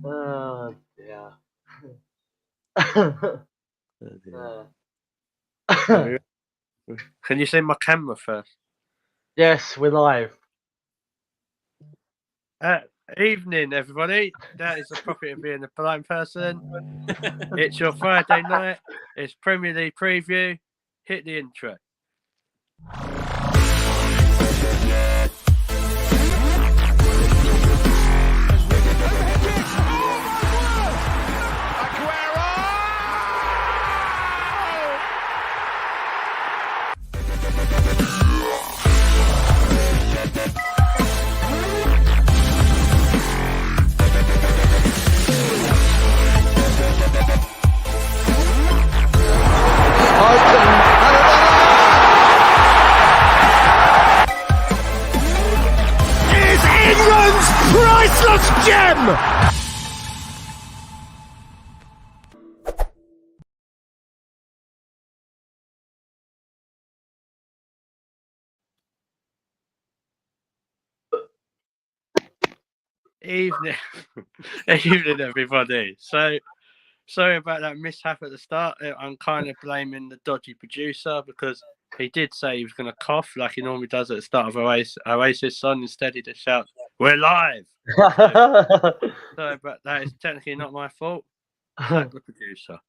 Yeah. Can you see my camera first? Yes, we're live. Evening, everybody. That is the profit of being a blind person. It's your Friday night. It's Premier League preview. Hit the intro. Priceless gem! Evening, evening, everybody. So, sorry about that mishap at the start. I'm kind of blaming the dodgy producer because he did say he was going to cough like he normally does at the start of Oasis song. Instead, he just shouts, "We're live!" Sorry, but that is technically not my fault. Sack the producer.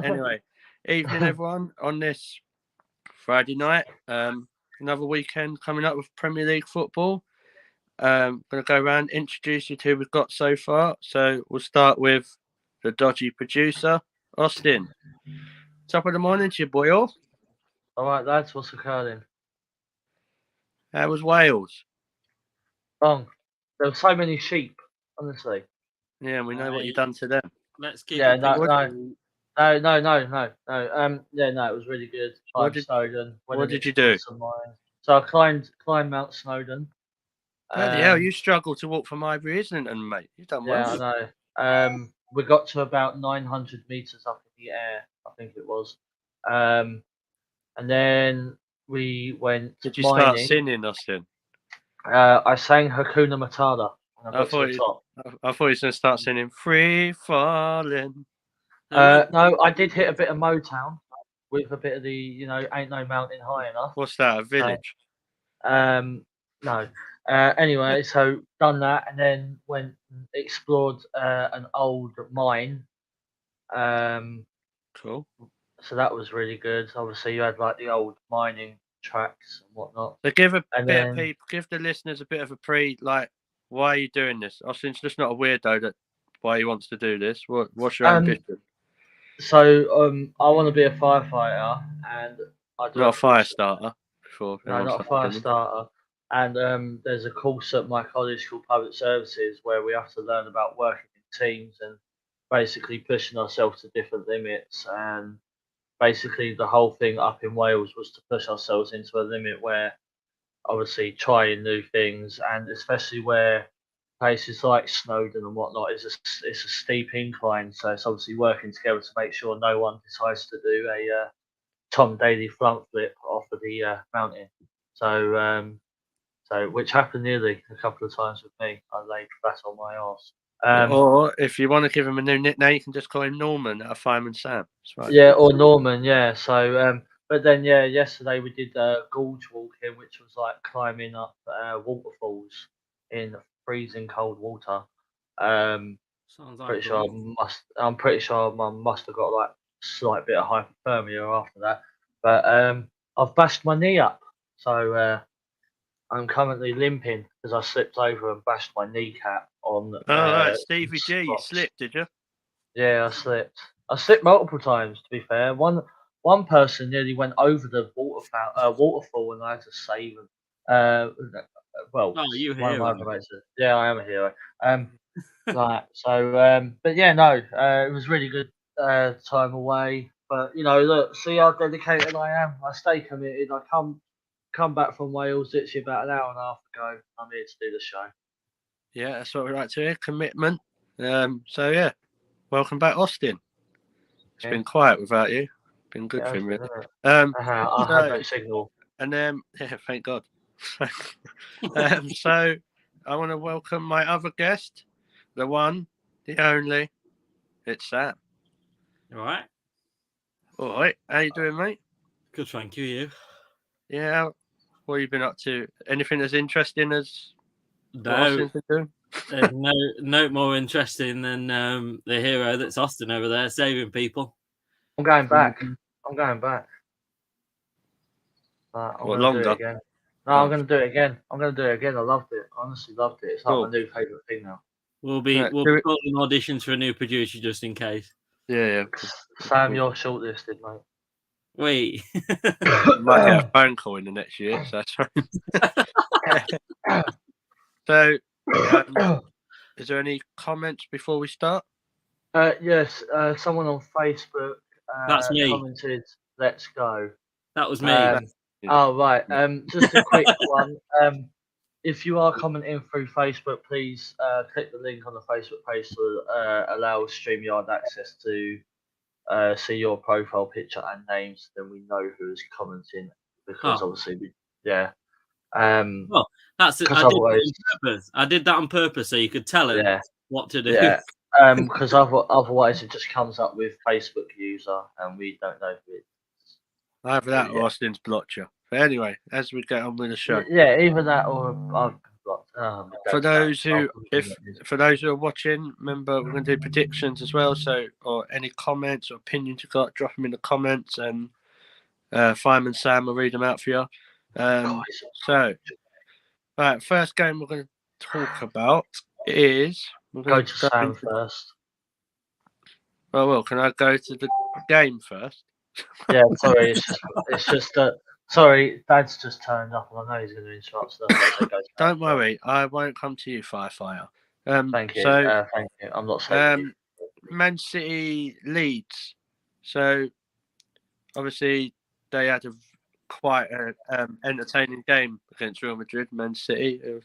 Anyway, evening, everyone. On this Friday night, another weekend coming up with Premier League football. Going to go around, introduce you to who we've got so far. So we'll start with the dodgy producer, Austin. Top of the morning to you, boy. All right, lads, what's occurring? How was Wales? Wrong. There were so many sheep, honestly. Yeah, we know what you've done to them. Let's keep Yeah, it no. Yeah, no, it was really good. Snowdon. What did you do? So I climbed Mount Snowdon. Bloody hell, you struggled to walk from Ivory Islington, mate. You've done well. Yeah, I know. We got to about 900 meters up in the air, I think it was. And then we went. Did you mining. start singing, Austin? I sang Hakuna Matata. I thought you were going to start singing Free Falling. No, I did hit a bit of Motown with a bit of the, Ain't No Mountain High Enough. What's that, a village? No. Anyway, so done that and then went and explored an old mine. Cool. So that was really good. Obviously, you had like the old mining tracks and whatnot. So give the listeners a bit of a why are you doing this? Austin's just not a weirdo why he wants to do this. What's your ambition? So I want to be a firefighter and I do not a fire starter. No, not a fire starter. And there's a course at my college called Public Services where we have to learn about working in teams and basically pushing ourselves to different limits. And basically the whole thing up in Wales was to push ourselves into a limit where obviously trying new things, and especially where places like Snowdon and whatnot it's a steep incline, so it's obviously working together to make sure no one decides to do a Tom Daley front flip off of the mountain. So which happened nearly a couple of times with me. I laid flat on my arse. Or if you want to give him a new nickname, you can just call him Norman at Fireman Sam. Right. Yeah, or Norman. Yeah. So, but then yesterday we did gorge walking, which was like climbing up waterfalls in freezing cold water. Sounds like I'm pretty sure I must have got like a slight bit of hypothermia after that. But I've bashed my knee up, so I'm currently limping because I slipped over and bashed my kneecap on. Stevie G, you slipped, did you? Yeah, I slipped. I slipped multiple times. To be fair, one person nearly went over the waterfall, and I had to save him. you hero. Yeah, I am a hero. Right. So, but yeah, no, it was really good time away. But look, see how dedicated I am. I stay committed. I come back from Wales literally about an hour and a half ago. I'm here to do the show. Yeah, that's what we like to hear. Commitment. So yeah, welcome back, Austin. It's been quiet without you. Been good for me. I have no signal. And yeah, thank God. So I want to welcome my other guest, the one, the only. It's Sam. All right. All right. How you doing, mate? Good, thank you. You? Yeah. What have you been up to? Anything as interesting as what No, Austin's been doing? there's no more interesting than the hero that's Austin over there saving people. I'm going back. I'm going back. I'm What, going to do longer? it again. No, Oh. I'm going to do it again. I'm going to do it again. I loved it. I honestly loved it. It's like Cool. my new favourite thing now. We'll be Right, calling auditions for a new producer just in case. Yeah. Sam, you're shortlisted, mate. Wait. You might get a phone call in the next year, so that's right. So, is there any comments before we start? Yes, someone on Facebook That's me. commented, "Let's go." That was me. Oh, right. Just a quick one. If you are commenting through Facebook, please click the link on the Facebook page to allow StreamYard access to see your profile picture and names. Then we know who is commenting because obviously Well, that's it. I did that on purpose so you could tell him what to do. Yeah. Because otherwise it just comes up with Facebook user and we don't know who it is. Either that or Austin's blocked you. But anyway, as we get on with the show. Yeah, either that or I've blocked. For those who are watching, remember we're going to do predictions as well. So, or any comments or opinions you got, drop them in the comments, and Fireman Sam will read them out for you. So, right, first game we're going to talk about is. Go to Sam first. Oh, well, can I go to the game first? Yeah, sorry, it's just sorry, Dad's just turned up and I know he's going to interrupt stuff. Don't worry, I won't come to you, Firefighter. Thank you. So, thank you. I'm not saying Man City Leeds. So, obviously, they had quite an entertaining game against Real Madrid. Man City, it was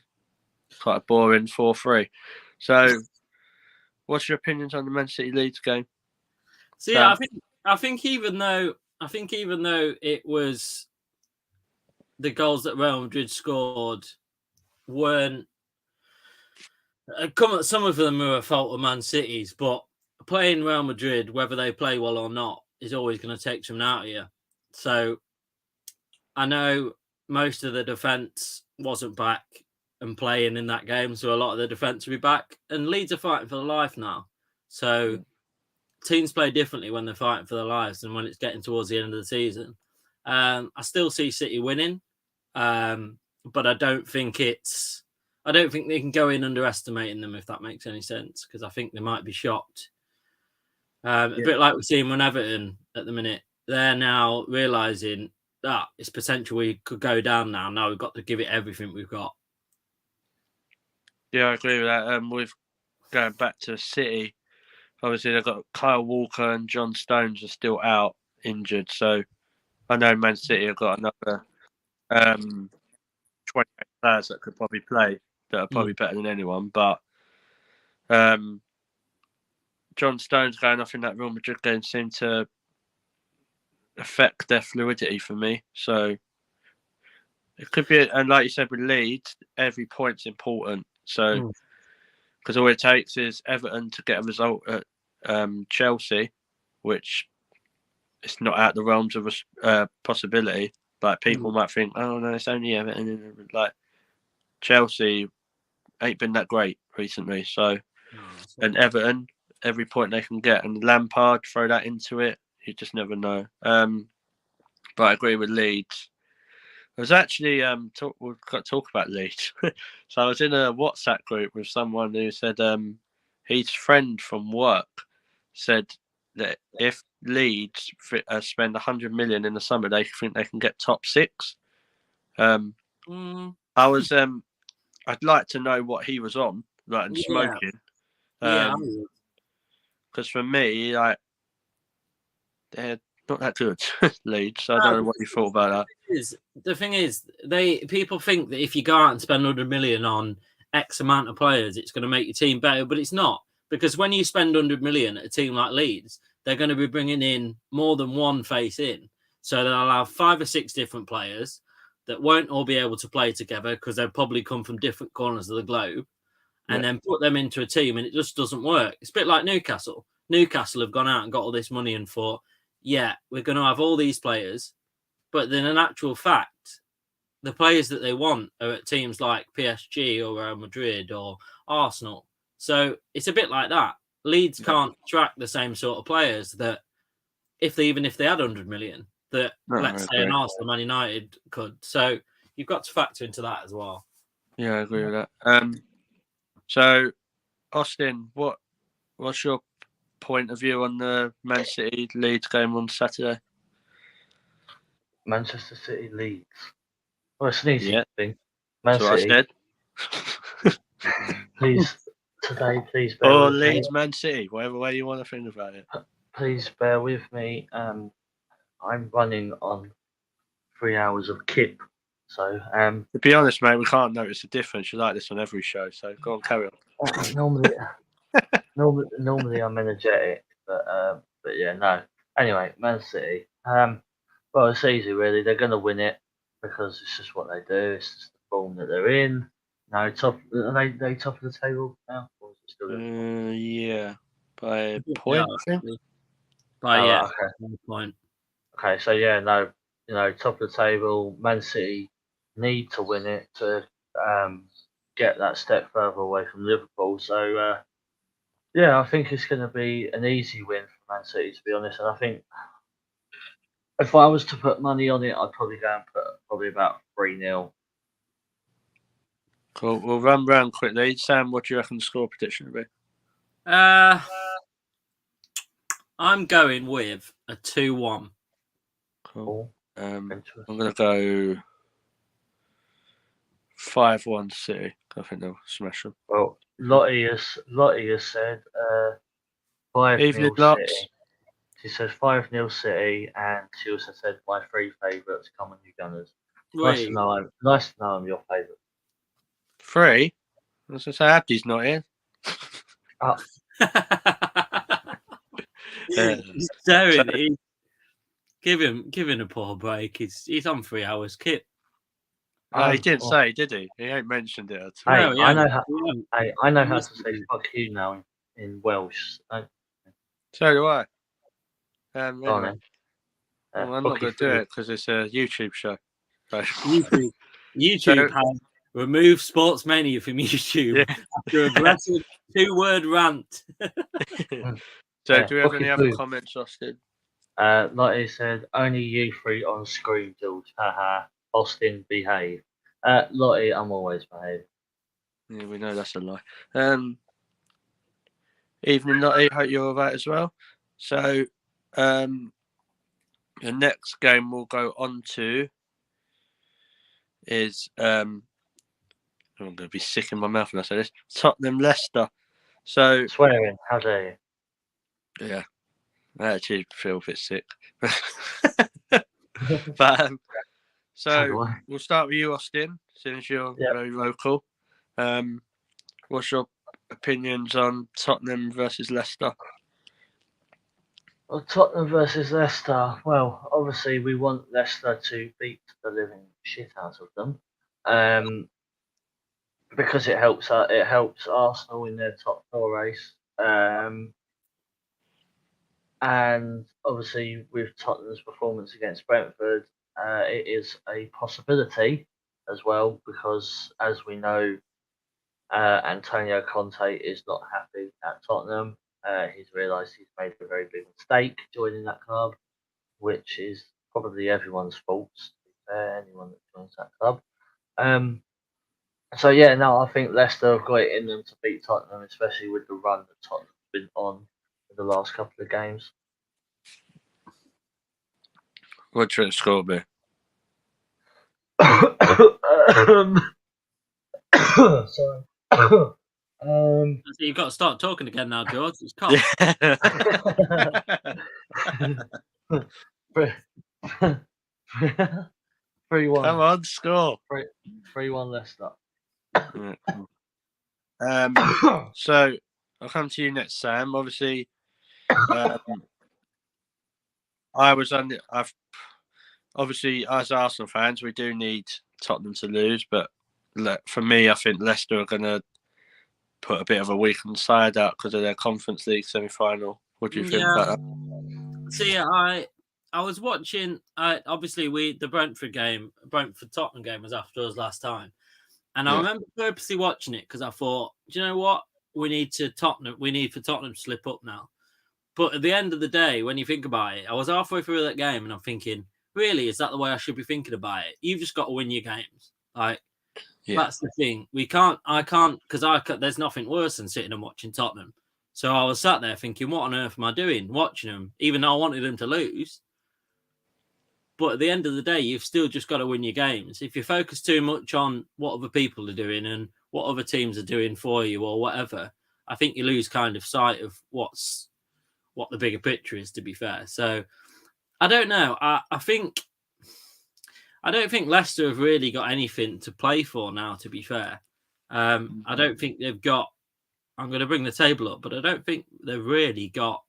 quite a boring 4-3. So, what's your opinions on the Man City Leeds game? See, I think even though it was the goals that Real Madrid scored weren't some of them were a fault of Man City's, but playing Real Madrid, whether they play well or not, is always going to take some out of you. So I know most of the defence wasn't back and playing in that game, so a lot of the defence will be back. And Leeds are fighting for their life now. So teams play differently when they're fighting for their lives and when it's getting towards the end of the season. I still see City winning, but I don't think they can go in underestimating them, if that makes any sense, because I think they might be shocked. A bit like we're seeing with Everton at the minute. They're now realising that it's potential we could go down now. Now we've got to give it everything we've got. Yeah, I agree with that. With going back to City, obviously they've got Kyle Walker and John Stones are still out injured. So I know Man City have got another 28 players that could probably play that are probably better than anyone. But John Stones going off in that Real Madrid game seemed to affect their fluidity for me. So it could be, and like you said with Leeds, every point's important. So because all it takes is Everton to get a result at Chelsea, which it's not out the realms of a possibility. Like people might think, oh no, it's only Everton. Like Chelsea ain't been that great recently. So and Everton, every point they can get, and Lampard throw that into it, you just never know. But I agree with Leeds. I was actually we've got to talk about Leeds. So I was in a WhatsApp group with someone who said his friend from work said that if Leeds spend 100 million in the summer, they think they can get top 6. I was I'd like to know what he was on, like and smoking. Because for me, like they're not that good, Leeds. So I don't know what you thought about that. The thing is, people think that if you go out and spend 100 million on X amount of players, it's going to make your team better, but it's not. Because when you spend 100 million at a team like Leeds, they're going to be bringing in more than one face in. So they'll have 5 or 6 different players that won't all be able to play together because they'll probably come from different corners of the globe. and then put them into a team, and it just doesn't work. It's a bit like Newcastle. Newcastle have gone out and got all this money and thought, yeah, we're going to have all these players, but then in actual fact, the players that they want are at teams like PSG or Real Madrid or Arsenal. So it's a bit like that. Leeds can't attract the same sort of players that even if they had 100 million, that let's say an Arsenal, Man United could. So you've got to factor into that as well. Yeah, I agree with that. So Austin, what's your point of view on the Man City Leeds game on Saturday? Manchester City Leeds. Well, it's an easy thing. Man City. Please bear or with Leeds, me. Man City, whatever way you want to think about it. Please bear with me. I'm running on 3 hours of kip. So, to be honest, mate, we can't notice the difference. You like this on every show, so go on, carry on. Normally I'm energetic, but yeah, no. Anyway, Man City. Well, it's easy really. They're going to win it because it's just what they do. It's just the form that they're in. No, are they top of the table now? Or is it still yeah, by a point. Okay. 1 point. Okay, so yeah, no, top of the table. Man City need to win it to get that step further away from Liverpool. So yeah, I think it's going to be an easy win for Man City, to be honest. And I think if I was to put money on it, I'd probably go and put probably about 3-0. Cool. We'll run round quickly. Sam, what do you reckon the score prediction will be? I'm going with a 2-1. Cool. I'm going to go 5-1 City. I think they'll smash them. Well, Lottie has said 5-0 City. She says 5-0 City, and she also said my 3 favourites, come on you Gunners. Nice to know I'm your favourite. 3? I was going to say Abdi's not here. Oh. Give him a poor break. He's on 3 hours. Kit. He didn't say, did he? He ain't mentioned it at all. I know how to say fuck you now in Welsh. So do I. Anyway. Well, I'm not going to do it because it's a YouTube show. So. YouTube has removed Sports Mania from YouTube after aggressive 2-word rant. So, do we have any other comments, Austin? Like he said, only you 3 on screen, George. Haha. Austin, behave. Lottie, I'm always behaved. Yeah, we know that's a lie. Evening, Lottie. Hope you're all right as well. So, the next game we'll go on to is I'm going to be sick in my mouth when I say this. Tottenham Leicester. So swearing, how dare you? Yeah, I actually feel a bit sick. But so we'll start with you, Austin, since you're very local. What's your opinions on Tottenham versus Leicester? Well, Tottenham versus Leicester. Well, obviously we want Leicester to beat the living shit out of them, because it helps Arsenal in their top 4 race. And obviously with Tottenham's performance against Brentford, it is a possibility as well, because as we know, Antonio Conte is not happy at Tottenham. He's realised he's made a very big mistake joining that club, which is probably everyone's fault, to be fair, anyone that joins that club. So yeah, no, I think Leicester have got it in them to beat Tottenham, especially with the run that Tottenham's been on in the last couple of games. What should the score be? Sorry. So you've got to start talking again now, George. It's cold. 3-1. Come on, score. 3-1 Leicester. So I'll come to you next, Sam. Obviously, obviously as Arsenal fans, we do need Tottenham to lose, but for me, I think Leicester are going to put a bit of a weakened side out because of their Conference League semi-final. What do you think about that? See, I was watching. Obviously, the Brentford Tottenham game was after us last time, and I remember purposely watching it because I thought, do you know what? We need for Tottenham to slip up now. But at the end of the day, when you think about it, I was halfway through that game and I'm thinking, really, is that the way I should be thinking about it? You've just got to win your games. That's the thing. I can't, because there's nothing worse than sitting and watching Tottenham. So I was sat there thinking, what on earth am I doing watching them, even though I wanted them to lose? But at the end of the day, you've still just got to win your games. If you focus too much on what other people are doing and what other teams are doing for you or whatever, I think you lose kind of sight of what the bigger picture is, to be fair. So I don't know. I don't think Leicester have really got anything to play for now, to be fair. I don't think they've got, I'm going to bring the table up, but I don't think they've really got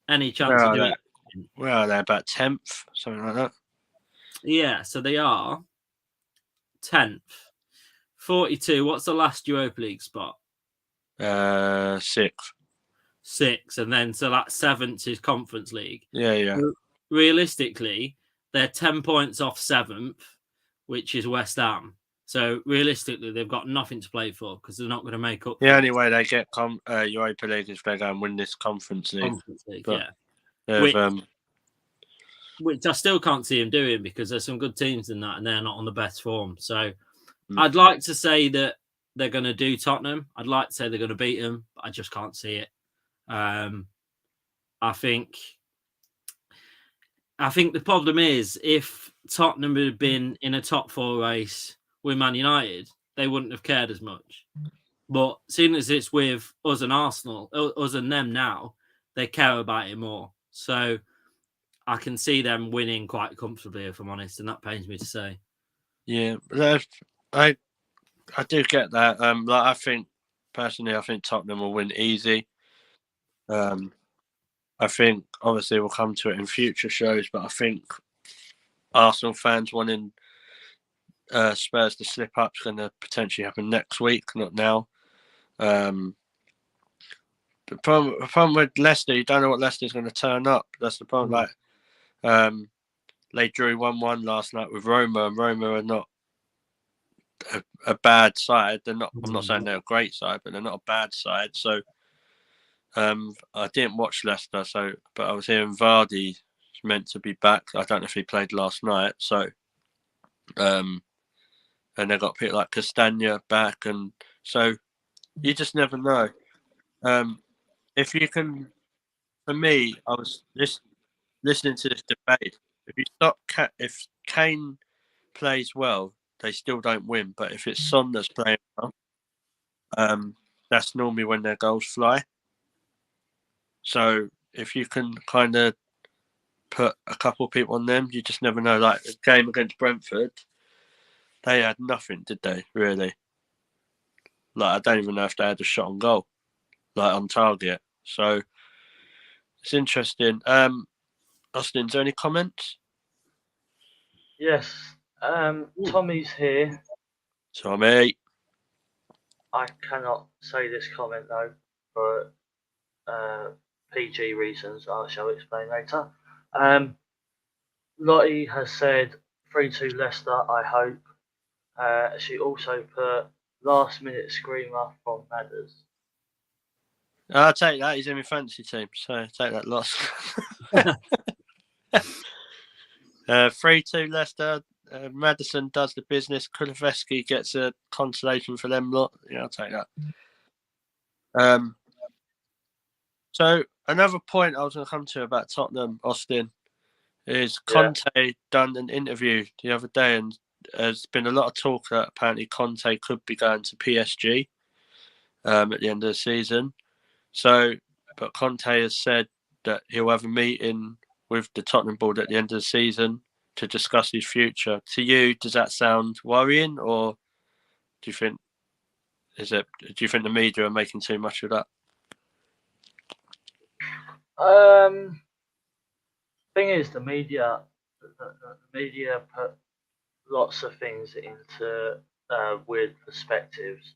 any chance of doing it. Well, they're about 10th, something like that. Yeah, so they are 10th. 42. What's the last Europa League spot? 6th. 6, and then so that 7th is Conference League. Yeah. Realistically, they're 10 points off 7th, which is West Ham. So realistically, they've got nothing to play for because they're not going to make up. The only way they get Europa League is if they go and win this Conference League. Which I still can't see them doing because there's some good teams in that and they're not on the best form. So I'd like to say that they're going to do Tottenham. I'd like to say they're going to beat them, but I just can't see it. I think the problem is if Tottenham had been in a top 4 race with Man United, they wouldn't have cared as much. But seeing as it's with us and Arsenal, us and them now, they care about it more. So I can see them winning quite comfortably, if I'm honest, and that pains me to say. Yeah, I do get that. I think Tottenham will win easy. I think obviously we'll come to it in future shows, but I think Arsenal fans wanting Spurs to slip up is going to potentially happen next week, not now. The problem with Leicester, you don't know what Leicester's going to turn up. That's the problem. They drew 1-1 last night with Roma, and Roma are not a bad side. They're not. I'm not saying they're a great side, but they're not a bad side. So I didn't watch Leicester, but I was hearing Vardy meant to be back. I don't know if he played last night. So, and they got people like Castagna back, and so you just never know. If you can, for me, I was just listening to this debate. If Kane plays well, they still don't win. But if it's Son that's playing well, that's normally when their goals fly. So if you can kind of put a couple of people on them, you just never know. Like the game against Brentford, they had nothing, did they? Really? Like I don't even know if they had a shot on goal, like on target. So it's interesting. Austin, is there any comments? Yes. Tommy's here. Tommy. I cannot say this comment though for PG reasons. I shall explain later. Lottie has said 3-2 Leicester, I hope. She also put last minute screamer from Madders. I'll take that. He's in my fantasy team, so take that loss. 3-2 Leicester. Maddison does the business. Kulusevski gets a consolation for them lot. Yeah, I'll take that. So another point I was going to come to about Tottenham, Austin, is Conte done an interview the other day, and there's been a lot of talk that apparently Conte could be going to PSG at the end of the season. So, but Conte has said that he'll have a meeting with the Tottenham board at the end of the season to discuss his future. To you, does that sound worrying, or do you think the media are making too much of that? Thing is, the media put lots of things into weird perspectives.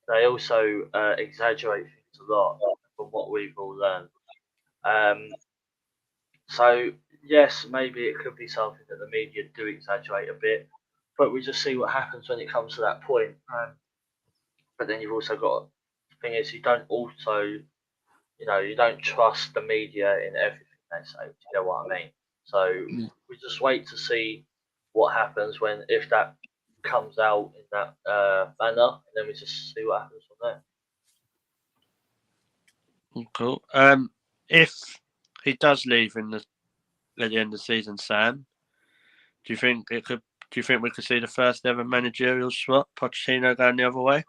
they also exaggerate things a lot from what we've all learned. So yes, maybe it could be something that the media do exaggerate a bit, but we just see what happens when it comes to that point. But then you've also got the thing is you don't also, you don't trust the media in everything they say. Do you know what I mean? So we just wait to see what happens if that comes out in that manner, and then we just see what happens from there. Cool. If he does leave at the end of the season, Sam, do you think we could see the first ever managerial swap, Pochettino going the other way?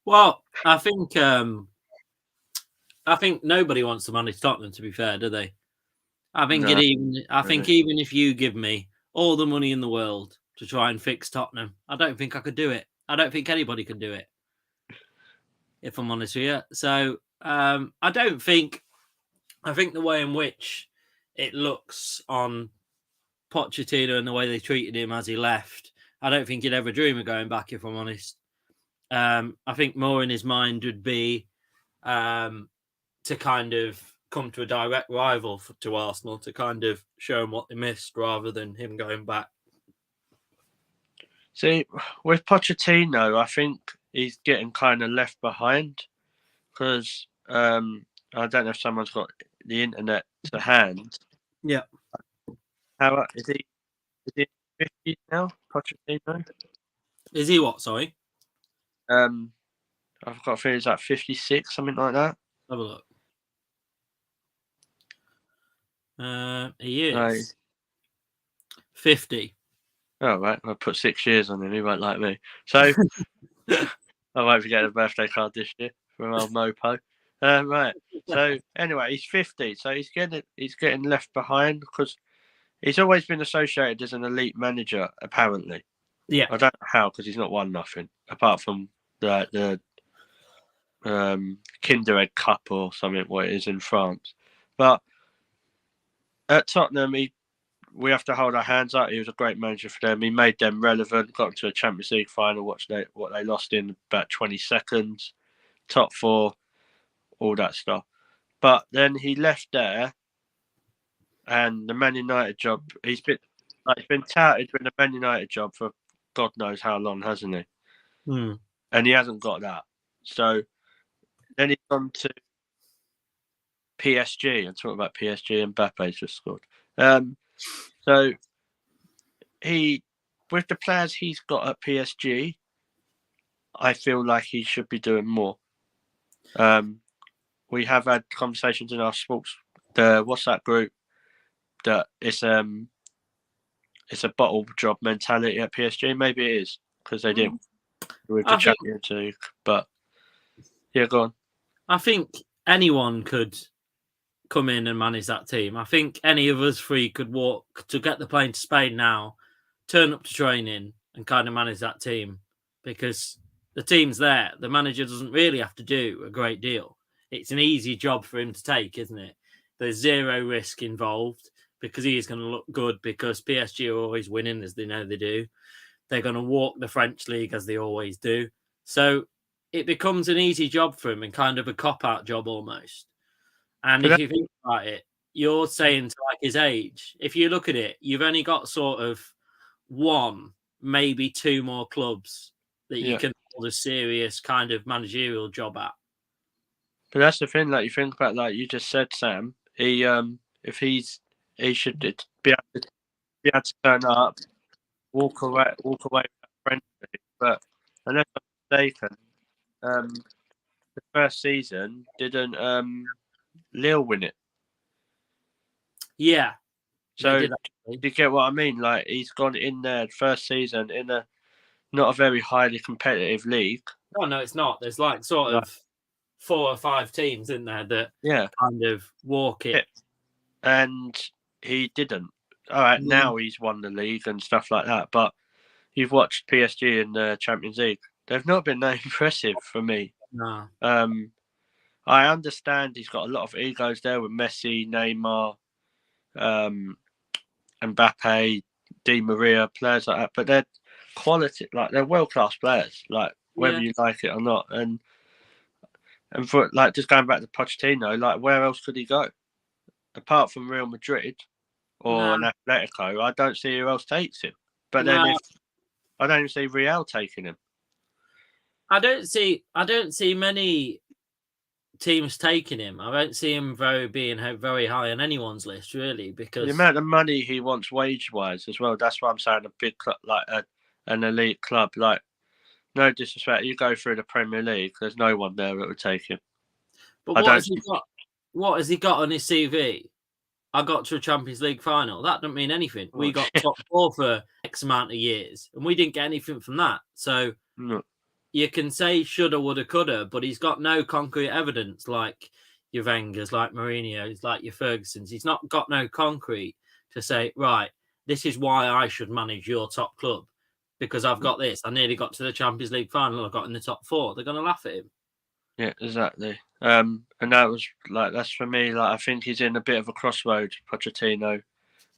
Well, I think nobody wants to manage Tottenham. To be fair, do they? I think even if you give me all the money in the world to try and fix Tottenham, I don't think I could do it. I don't think anybody could do it, if I'm honest with you. So I think the way in which it looks on Pochettino and the way they treated him as he left, I don't think he'd ever dream of going back, if I'm honest. I think more in his mind would be to kind of come to a direct rival to Arsenal to kind of show them what they missed rather than him going back. See, with Pochettino, I think he's getting kind of left behind because I don't know if someone's got the internet to hand. Yeah. How is he? Is he 50 now, Pochettino? Is he what? Sorry. I've got a feeling it's like 56, something like that. Have a look. He is 50. Oh, right. I'll put 6 years on him. He won't like me. So I won't forget a birthday card this year from old Mopo. Right. So anyway, he's 50. So he's getting left behind because he's always been associated as an elite manager, apparently. Yeah. I don't know how, because he's not won nothing apart from the Kinderegg Cup or something, what it is in France. But at Tottenham, we have to hold our hands up. He was a great manager for them. He made them relevant, got them to a Champions League final, what they lost in about 20 seconds, top four, all that stuff. But then he left there, and the Man United job, he's been touted with the Man United job for God knows how long, hasn't he? And he hasn't got that. So then he's gone to PSG. I'm talking about PSG, and Mbappe's just scored. So with the players he's got at PSG, I feel like he should be doing more. We have had conversations in our the WhatsApp group that it's a bottle job mentality at PSG. Maybe it is because they didn't with the Champions League. But yeah, go on. I think anyone could come in and manage that team. I think any of us three could walk to get the plane to Spain now, turn up to training and kind of manage that team because the team's there. The manager doesn't really have to do a great deal. It's an easy job for him to take, isn't it? There's zero risk involved because he is going to look good because PSG are always winning, as they know they do. They're going to walk the French league as they always do. So it becomes an easy job for him and kind of a cop-out job almost. And if you think about it, you're saying to like his age, if you look at it, you've only got sort of one, maybe two more clubs that you can hold a serious kind of managerial job at. But that's the thing, like you think about, like you just said, Sam, he should be able to turn up, walk away with that friendly. But unless I'm mistaken, the first season didn't Lille win it. Yeah. So do you get what I mean? Like he's gone in there first season in a not a very highly competitive league. No, it's not. There's like sort of 4 or 5 teams in there that kind of walk it. And he didn't. All right, now he's won the league and stuff like that. But you've watched PSG in the Champions League. They've not been that impressive for me. No. I understand he's got a lot of egos there with Messi, Neymar, Mbappe, Di Maria, players like that. But they're quality, like they're world-class players. Like whether you like it or not. And for like just going back to Pochettino, like where else could he go apart from Real Madrid or an Atletico? I don't see who else takes him. But then I don't even see Real taking him. I don't see many teams taking him. I don't see him being very high on anyone's list, really, because the amount of money he wants wage-wise as well. That's why I'm saying a big club, like an elite club. Like, no disrespect, you go through the Premier League, there's no one there that would take him. But what has he got? What has he got on his CV? I got to a Champions League final. That doesn't mean anything. We got top 4 for X amount of years, and we didn't get anything from that. So you can say shoulda, woulda, coulda, but he's got no concrete evidence like your Wengers, like Mourinho's, like your Ferguson's. He's not got no concrete to say, right, this is why I should manage your top club because I've got this. I nearly got to the Champions League final. I got in the top 4. They're going to laugh at him. Yeah, exactly. And that was that's for me. Like, I think he's in a bit of a crossroad, Pochettino,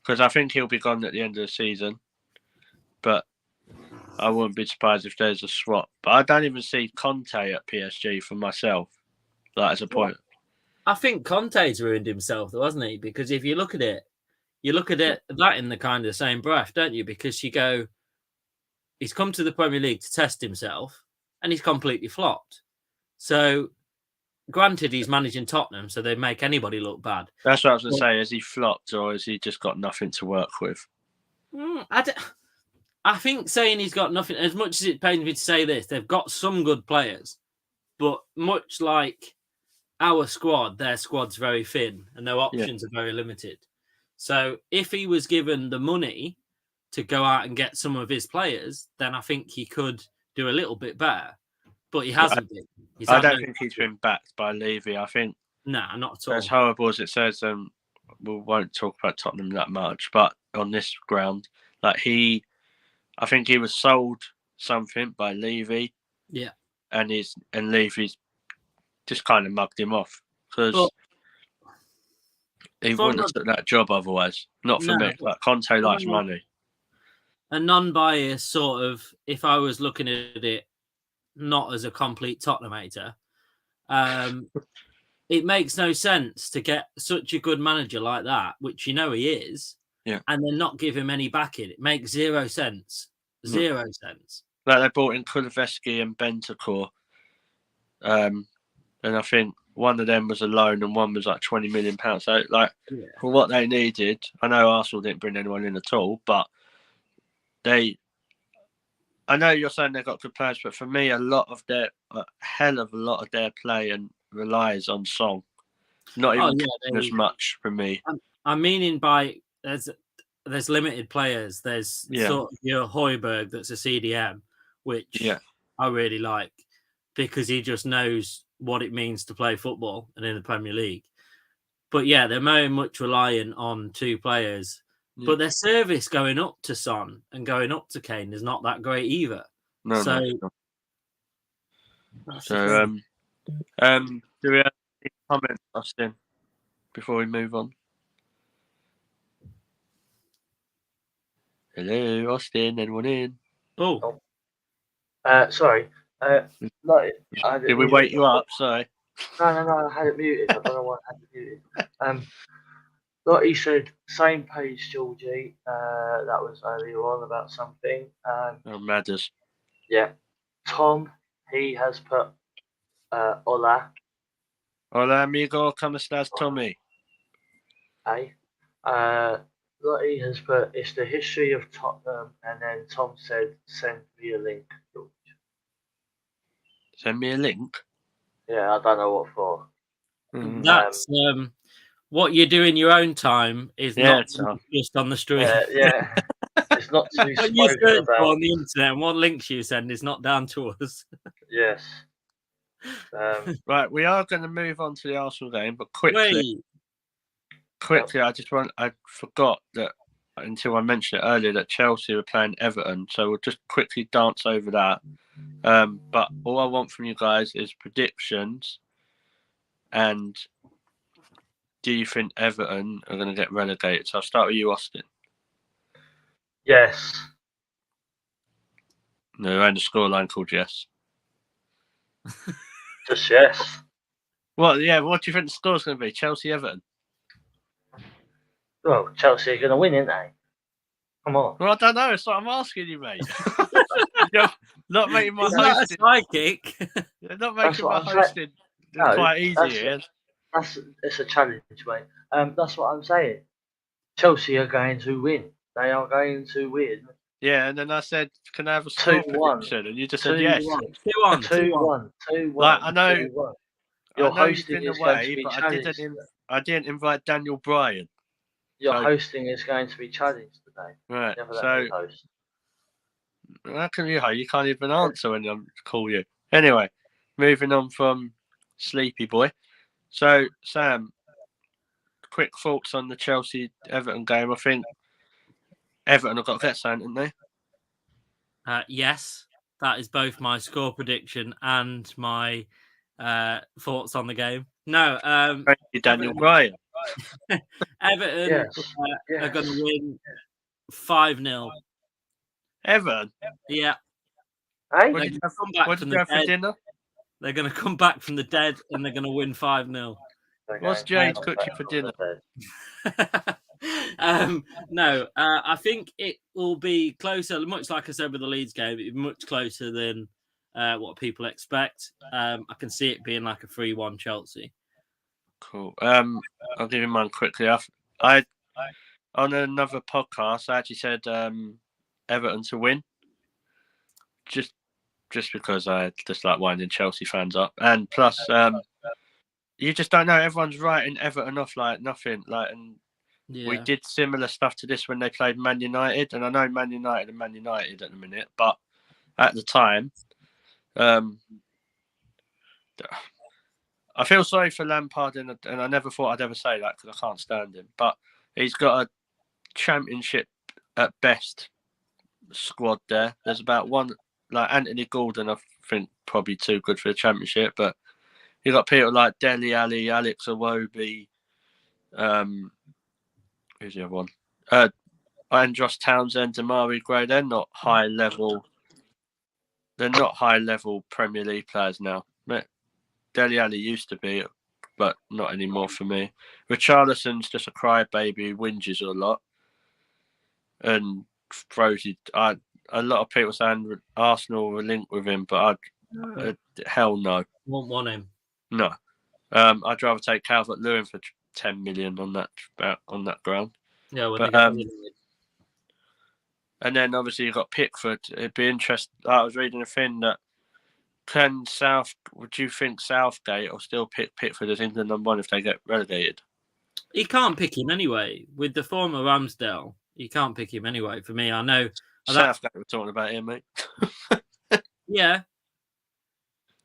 because I think he'll be gone at the end of the season. But I wouldn't be surprised if there's a swap. But I don't even see Conte at PSG for myself. Like, as a point. I think Conte's ruined himself, though, hasn't he? Because if you look at it, that in the kind of same breath, don't you? Because you go, he's come to the Premier League to test himself, and he's completely flopped. So, granted, he's managing Tottenham, so they make anybody look bad. That's what I was going to say. Has he flopped, or has he just got nothing to work with? I think saying he's got nothing, as much as it pains me to say this, they've got some good players, but much like our squad, their squad's very thin and their options are very limited. So if he was given the money to go out and get some of his players, then I think he could do a little bit better. But he hasn't been. I don't think he's been backed by Levy. I think not at all. As horrible as it says, we won't talk about Tottenham that much, but on this ground, like I think he was sold something by Levy. Yeah. And Levy's just kind of mugged him off because he wouldn't have took that job otherwise. Not for me. Like, Conte likes money. A non-biased sort of, if I was looking at it not as a complete Tottenham hater, it makes no sense to get such a good manager like that, which he is, and then not give him any backing. It makes zero sense. Zero sense. Like, they brought in Kulusevski and Bentancur, and I think one of them was a loan and one was like £20 million. So, for what they needed, I know Arsenal didn't bring anyone in at all, but I know you're saying they've got good players, but for me, a hell of a lot of their play and relies on Song. Not even as much for me. I'm meaning by there's limited players. There's sort of your Højbjerg that's a CDM, which I really like because he just knows what it means to play football and in the Premier League. But they're very much reliant on 2 players. Yeah. But their service going up to Son and going up to Kane is not that great either. No. So do we have any comments, Austin, before we move on? Hello, Austin. Anyone in? Oh. Sorry. Did we wake you up? Sorry. No. I had it muted. I don't know why I had it muted. Like he said, same page, Georgie. That was earlier on about something. Matters. Yeah. Tom, he has put hola. Hola, amigo. ¿Cómo estás, Tommy? Hey. Lottie has put, it's the history of Tottenham, and then Tom said, send me a link, George. Send me a link? Yeah, I don't know what for. That's what you do in your own time is not just on the street. Yeah. It's not to be spoken about. On the internet, and what links you send is not down to us. Yes. Right, we are going to move on to the Arsenal game, but quickly, I forgot that until I mentioned it earlier that Chelsea were playing Everton, so we'll just quickly dance over that. But all I want from you guys is predictions, and do you think Everton are going to get relegated? So I'll start with you, Austin. Yes. No, and a scoreline called yes. Just yes. What? Yeah. What do you think the score's going to be? Chelsea Everton. Well, Chelsea are going to win, aren't they? Come on. Well, I don't know. It's what I'm asking you, mate. You're not making my It's not a hosting. psychic. You're not That's making what my I'm saying. hosting No, quite easy that's- here. It's a challenge, mate. That's what I'm saying. Chelsea are going to win. They are going to win. Yeah, and then I said, "Can I have a score 2-1. prediction?" And you just said yes. 2-1. 2-1. 2-1. Like, I know- 2-1. I Your know you've hosting been is going away, to be but challenged. I didn't invite Daniel Bryan. Your so- hosting is going to be challenged today. Right. Never let So me host. how can you? You can't even answer when I call you. Anyway, moving on from Sleepy Boy. So Sam, quick thoughts on the Chelsea Everton game. I think Everton have got to get something, haven't they? Yes, that is both my score prediction and my thoughts on the game. No, Thank you, Daniel Everton- Bryan. Everton Yes. are going to win 5-0. Everton. Yeah, Hey? What they're did going to come back What from did you the have for dead. dinner? They're going to come back from the dead and they're going to win 5-0. What's James cooked you for dinner? No, I think it will be closer, much like I said with the Leeds game, it'll be much closer than what people expect. I can see it being like a 3-1 Chelsea. Cool. I'll give you mine quickly. I on another podcast, I actually said Everton to win. Just because I just like winding Chelsea fans up, and plus, you just don't know. Everyone's writing Everton off like nothing. Like, and Yeah. we did similar stuff to this when they played Man United, and I know Man United are Man United at the minute, but at the time, I feel sorry for Lampard, and I never thought I'd ever say that because I can't stand him. But he's got a championship at best squad there. There's about one, like Anthony Gordon, I think probably too good for the championship, but you got people like Dele Alli, Alex Iwobi, who's the other one? Andros Townsend, Damari Gray. They're not high level. They're not high level Premier League players now. Dele Alli used to be, but not anymore for me. Richarlison's just a crybaby who whinges a lot and throws it. A lot of people saying Arsenal were linked with him, but hell no. Won't want him. No. I'd rather take Calvert-Lewin for 10 million on that ground. Yeah, when But, they get eliminated. And then obviously you've got Pickford. It'd be interesting. I was reading a thing that would you think Southgate will still pick Pickford as England #1 if they get relegated? He can't pick him anyway. With the former Ramsdale, he can't pick him anyway. For me, I know. Southgate, we're talking about here, mate. Yeah.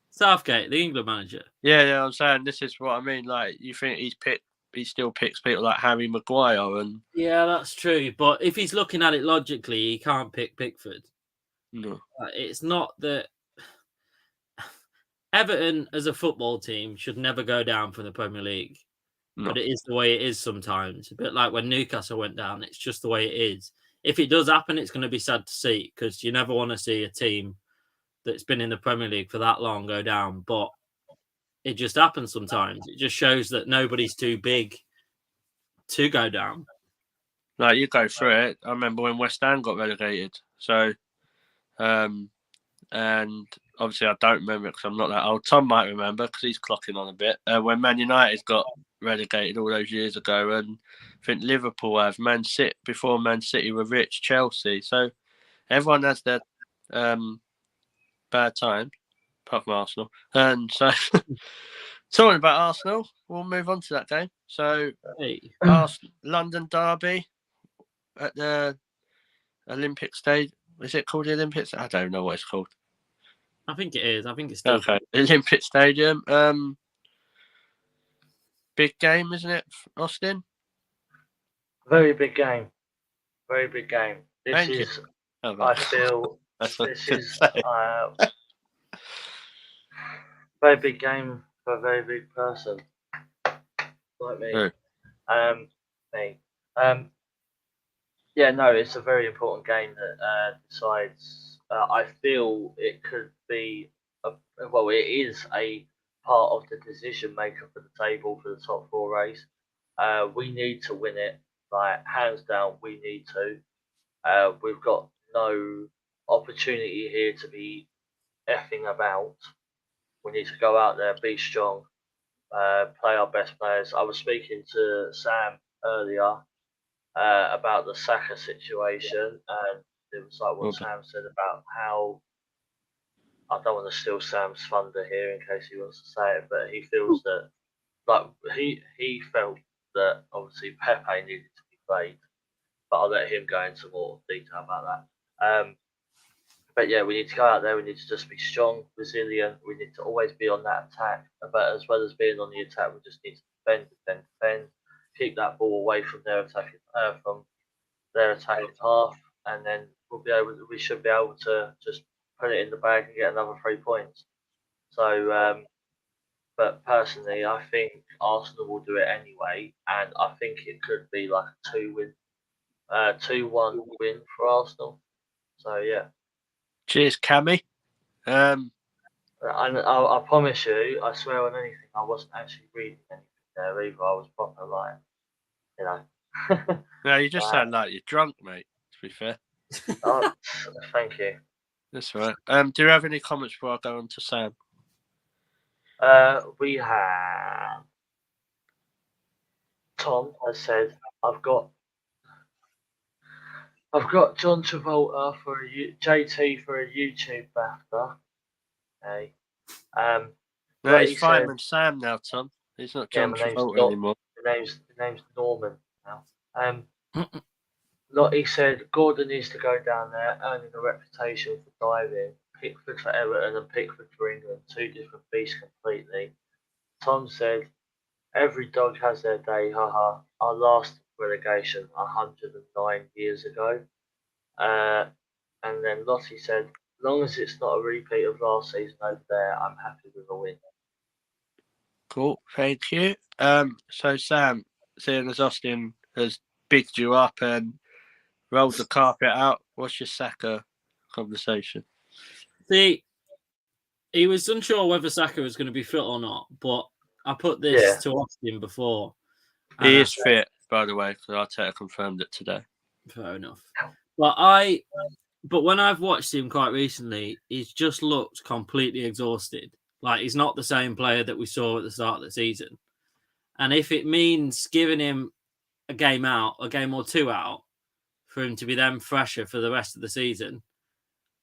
Southgate, the England manager. Yeah, I'm saying this is what I mean. Like, you think he still picks people like Harry Maguire and... Yeah, that's true. But if he's looking at it logically, he can't pick Pickford. No. It's not that... Everton, as a football team, should never go down from the Premier League. No. But it is the way it is sometimes. A bit like when Newcastle went down, it's just the way it is. If it does happen, it's going to be sad to see because you never want to see a team that's been in the Premier League for that long go down. But it just happens sometimes. It just shows that nobody's too big to go down. Like, you go through it. I remember when West Ham got relegated. So, and obviously I don't remember because I'm not that old. Tom might remember because he's clocking on a bit. When Man United got relegated all those years ago, and I think Liverpool have Man City before Man City were rich, Chelsea. So everyone has their bad time, apart from Arsenal. And so, talking about Arsenal, we'll move on to that game. So, London Derby at the Olympic Stadium. Is it called the Olympics? I don't know what it's called. I think it is. I think it's still Okay. Olympic Stadium. Big game, isn't it, Austin? Very big game. Very big game. Thank you. I feel, That's what this I was is gonna say. very big game for a very big person like me. Who? Me. Yeah, no, it's a very important game that decides. I feel it could be well, it is a part of the decision maker for the table for the top four race. We need to win it, like hands down. We need to. We've got no opportunity here to be effing about. We need to go out there, be strong, play our best players. I was speaking to Sam earlier about the Saka situation, and it was like what Sam said about how I don't want to steal Sam's thunder here in case he wants to say it, but he feels that like he felt that obviously Pepe needed to be played, but I'll let him go into more detail about that. But yeah, we need to go out there. We need to just be strong, resilient. We need to always be on that attack. But as well as being on the attack, we just need to defend. Keep that ball away from their attacking half, and then we should be able to just put it in the bag and get another 3 points. So, but personally, I think Arsenal will do it anyway, and I think it could be like a 2-1 win for Arsenal. So yeah. Cheers, Cammy. I promise you, I swear on anything, I wasn't actually reading anything there either. I was proper like, you know. No, you just sound like you're drunk, mate. To be fair. Oh, thank you. That's right. Do you have any comments before I go on to Sam? We have Tom has said, I've got John Travolta for JT for a YouTube BAFTA. Okay. No, he's fighting Sam now, Tom. He's not John Travolta anymore. The name's Norman now. He said Gordon needs to go down there, earning a reputation for diving. Pickford for Everton and Pickford for England, two different beasts completely. Tom said, every dog has their day, haha. Our last relegation 109 years ago. And then Lottie said, as long as it's not a repeat of last season over there, I'm happy with a win. Cool, thank you. So Sam, seeing as Austin has bigged you up and rolled the carpet out, what's your Saka conversation? See, he was unsure whether Saka was going to be fit or not, but I put this to Austin before. He is fit, by the way, because Arteta confirmed it today. Fair enough. But when I've watched him quite recently, he's just looked completely exhausted. Like, he's not the same player that we saw at the start of the season. And if it means giving him a game or two out for him to be then fresher for the rest of the season,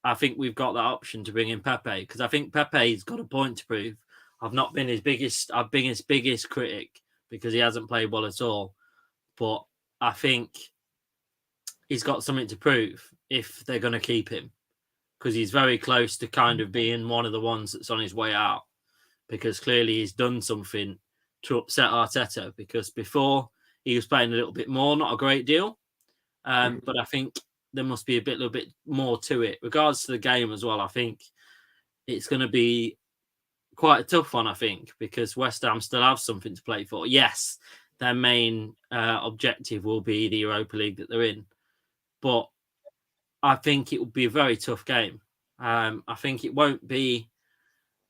I think we've got that option to bring in Pepe, because I think Pepe's got a point to prove. I've been his biggest critic because he hasn't played well at all. But I think he's got something to prove if they're going to keep him, because he's very close to kind of being one of the ones that's on his way out, because clearly he's done something to upset Arteta, because before he was playing a little bit more, not a great deal. But I think there must be a little bit more to it. Regards to the game as well, I think it's going to be quite a tough one, I think, because West Ham still have something to play for. Yes, their main objective will be the Europa League that they're in, but I think it will be a very tough game. I think it won't be...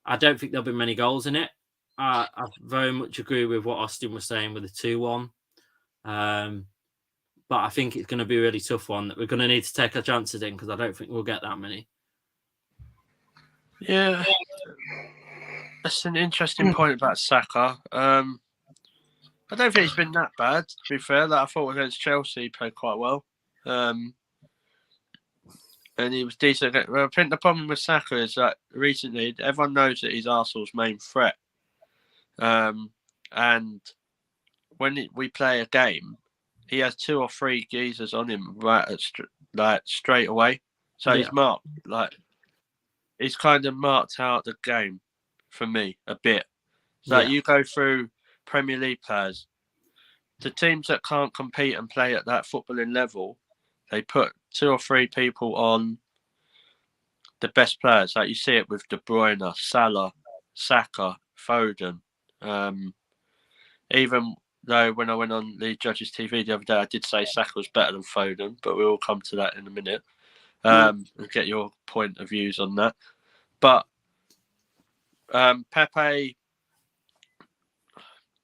I don't think there'll be many goals in it. I very much agree with what Austin was saying with the 2-1. But I think it's going to be a really tough one that we're going to need to take our chances in, because I don't think we'll get that many. Yeah. That's an interesting point about Saka. I don't think he's been that bad, to be fair. I thought against Chelsea he played quite well. And he was decent. Well, I think the problem with Saka is that recently everyone knows that he's Arsenal's main threat. And when we play a game, he has 2 or 3 geezers on him straight away. So he's marked, he's kind of marked out the game for me a bit. So you go through Premier League players, the teams that can't compete and play at that footballing level, they put 2 or 3 people on the best players. Like you see it with De Bruyne, Salah, Saka, Foden. Even though when I went on the Judges TV the other day, I did say Saka was better than Foden, but we'll come to that in a minute and get your point of views on that. But Pepe,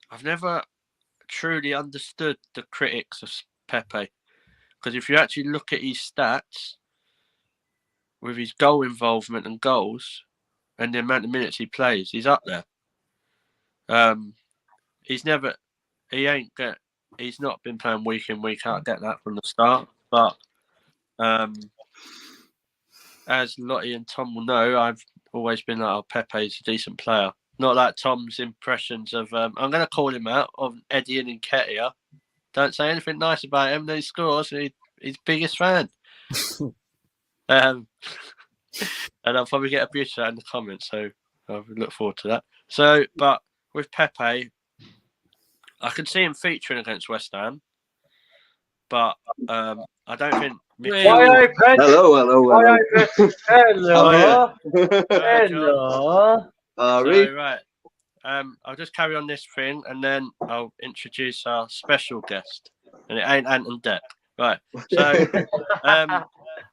I've never truly understood the critics of Pepe, because if you actually look at his stats with his goal involvement and goals and the amount of minutes he plays, he's up there. He's not been playing week in, week out. Get that from the start, but as Lottie and Tom will know, I've always been like, oh, Pepe's a decent player. Not like Tom's impressions of, I'm going to call him out, of Eddie and Nketiah. Don't say anything nice about him, then he scores, and he's biggest fan. And I'll probably get abuse for that in the comments, so I look forward to that. So, but with Pepe, I can see him featuring against West Ham, but I don't think... Hello. So, right. I'll just carry on this thing, and then I'll introduce our special guest. And it ain't Anton Deck. Right. So,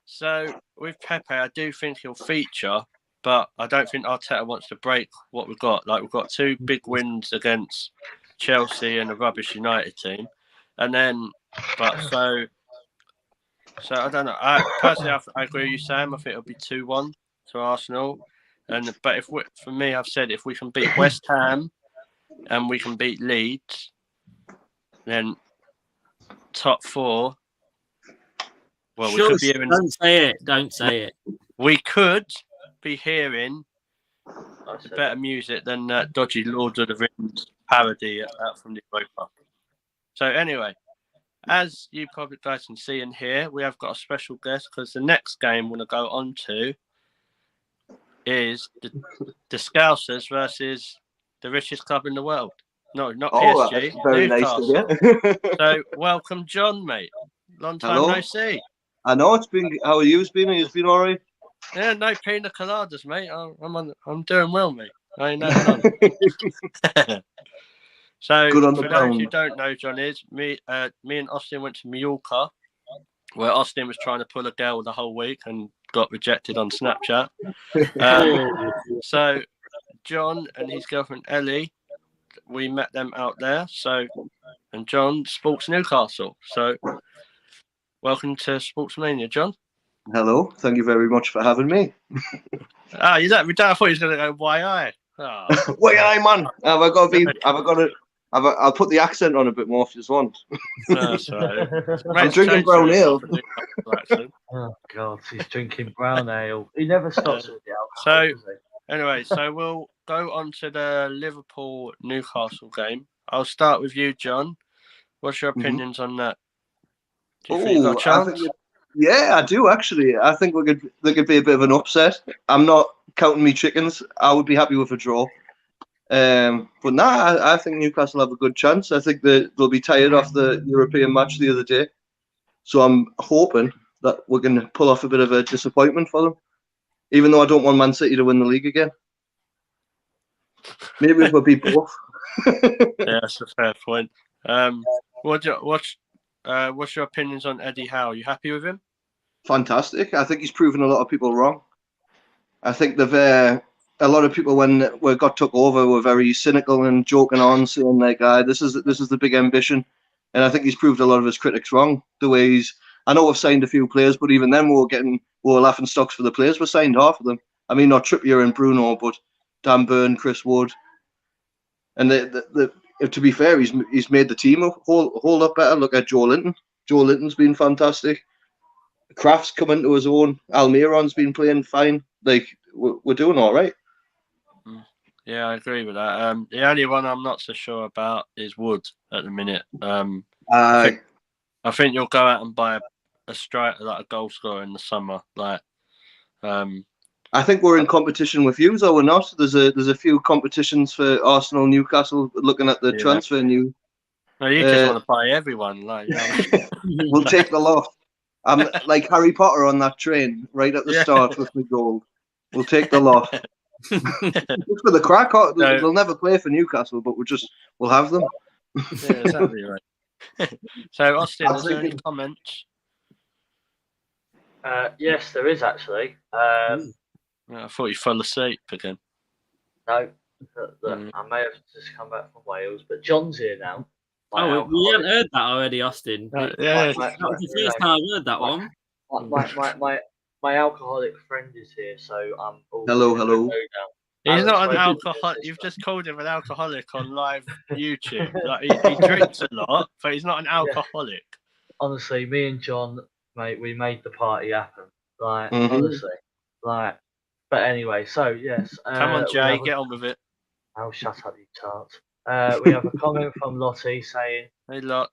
so with Pepe, I do think he'll feature, but I don't think Arteta wants to break what we've got. Like, we've got 2 big wins against Chelsea and a rubbish United team. And then, so I don't know. Personally, I agree with you, Sam. I think it'll be 2-1 to Arsenal. But for me, I've said if we can beat West Ham and we can beat Leeds, then top 4. Well, we could be hearing. Don't say it. We could be hearing better music than that dodgy Lord of the Rings parody out from the Europa. So anyway, as you probably guys can see and hear, we have got a special guest, because the next game we're going to go on to is the Scousers versus the richest club in the world. No, not PSG. Very Newcastle. nice to hear. So welcome, John, mate. Long time no see. I know it's been. How are you? It's been all right. Yeah, no pina coladas, mate. I'm doing well, mate. I ain't no. So Good on for the those pound. who don't know, John is me and Austin went to Mallorca, where Austin was trying to pull a girl the whole week and got rejected on Snapchat. So John and his girlfriend Ellie, we met them out there. So, and John sports Newcastle. So welcome to Sportsmania, John. Hello. Thank you very much for having me. You let me down. I thought he was going to go, why I? Oh. Why I, man? I'll put the accent on a bit more if you just want. That's right. I'm drinking brown ale. Oh God, he's drinking brown ale. He never stops with the alcohol. So, does he? anyway, so we'll go on to the Liverpool-Newcastle game. I'll start with you, John. What's your opinions on that? Do you think you've got a chance? I do actually. I think there could be a bit of an upset. I'm not counting me chickens. I would be happy with a draw. But I think Newcastle have a good chance. I think they'll be tired off the European match the other day. So I'm hoping that we're going to pull off a bit of a disappointment for them. Even though I don't want Man City to win the league again. Maybe we'll be both. Yeah, that's a fair point. What's your opinions on Eddie Howe? Are you happy with him? Fantastic. I think he's proven a lot of people wrong. I think a lot of people, when we got took over, were very cynical and joking on, saying like, this is the big ambition. And I think he's proved a lot of his critics wrong. The way I know we've signed a few players, but even then we were laughing stocks for the players. We signed half of them. I mean, not Trippier and Bruno, but Dan Burn, Chris Wood. And to be fair, he's made the team a whole lot better. Look at Joe Linton. Joe Linton's been fantastic. Kraft's come into his own. Almiron's been playing fine. Like, we're doing all right. Yeah, I agree with that. The only one I'm not so sure about is Wood at the minute. I think you'll go out and buy a striker, like a goal scorer in the summer. I think we're in competition with you, though we're not. There's a few competitions for Arsenal, Newcastle. Looking at the transfer news. No, you just want to buy everyone. We'll take the lot. I'm like Harry Potter on that train right at the start with my gold. We'll take the lot. Just for the crack, they'll never play for Newcastle, but we'll have them. Yeah, exactly right. So, Austin, is there any comments? Yes, there is actually. I thought you fell asleep again. No, I may have just come back from Wales, but John's here now. Oh, we hadn't heard that already, Austin. Yeah. That was the first time I heard that one. My alcoholic friend is here, so I'm. Hello, hello. He's Alan's not an my alcoholic. sister. You've just called him an alcoholic on live YouTube. Like he drinks a lot, but he's not an alcoholic. Honestly, me and John, mate, we made the party happen. Like Mhm. honestly, like. But anyway, so yes. Come on, we Jay, have get on with it. Oh, shut up, you tart. We have a comment from Lottie saying, Hey, lot.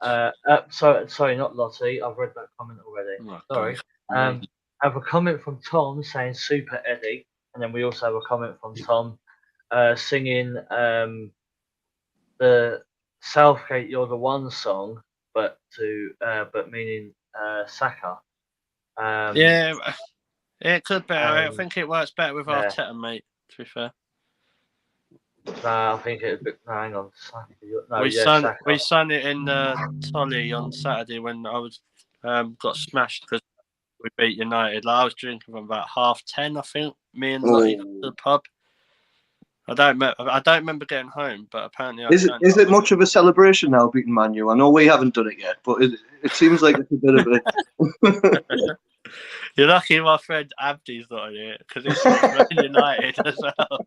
sorry, not Lottie. I've read that comment already. Oh, Sorry. God. I have a comment from Tom saying Super Eddie, and then we also have a comment from Tom singing the Southgate "You're the One" song, but meaning Saka. Yeah, it could be. I um, think it works better with yeah. Arteta, mate. To be fair, I think it. No, hang on. No, we Saka. sung it in Tolly on Saturday when I was got smashed because we beat United. Like, I was drinking from about 10:30, I think. Me and Lottie got to the pub. I don't remember getting home, but apparently Is it much of a celebration now beating Man U? I know we haven't done it yet, but it seems like it's a bit of a. You're lucky my friend Abdi's not here because he's Man United as well.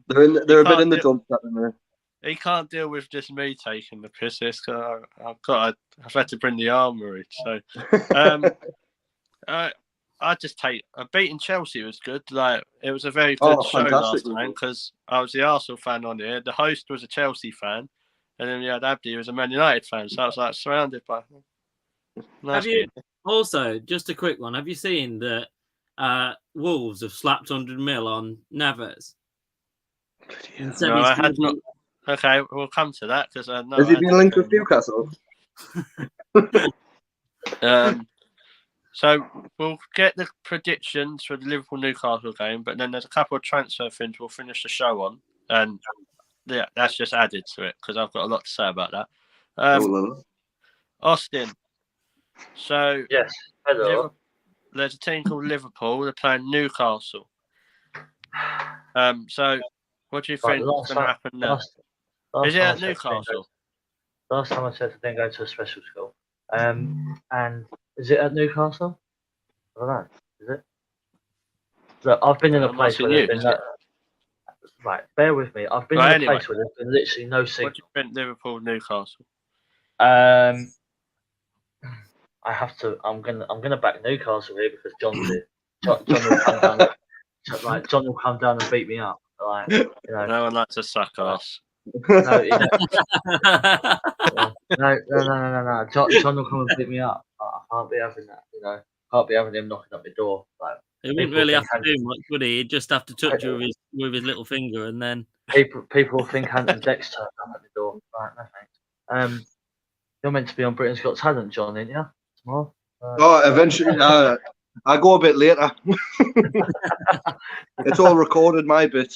They're a bit in the dumps at the minute. He can't deal with just me taking the piss. I've had to bring the armoury. So I just take beating Chelsea was good. Like it was a very good show last time because I was the Arsenal fan on here. The host was a Chelsea fan, and then we had Abdi who was a Man United fan. So I was like surrounded by. Have you also just a quick one? Have you seen that Wolves have slapped 100 mil on Neves? No, I had not. Okay, we'll come to that because has he been linked with Newcastle? So we'll get the predictions for the Liverpool-Newcastle game, but then there's a couple of transfer things we'll finish the show on, and yeah, that's just added to it because I've got a lot to say about that. Austin. So yes, hello. There's a team called Liverpool. They're playing Newcastle. So what do you think is going to happen there? Is it at Newcastle? Last time I said I didn't go to a special school. And is it at Newcastle? I don't know. Is it? Look, I've been in a place where there's been right. Bear with me. I've been in a place where there's been literally no signal. What do you think, Liverpool, Newcastle? I have to. I'm gonna back Newcastle here because John's here. John will come down. John will come down and beat me up. Like, you know. No one likes to suck ass. No, you know, no. John will come and pick me up. I can't be having that. You know, can't be having him knocking at my door. Like, he wouldn't really have to do much, would he? He'd just have to touch you with his little finger, and then people think Hampton Dex turned up at the door. Right, no thanks. You're meant to be on Britain's Got Talent, John, ain't you? Tomorrow. Eventually. I go a bit later. It's all recorded, my bit.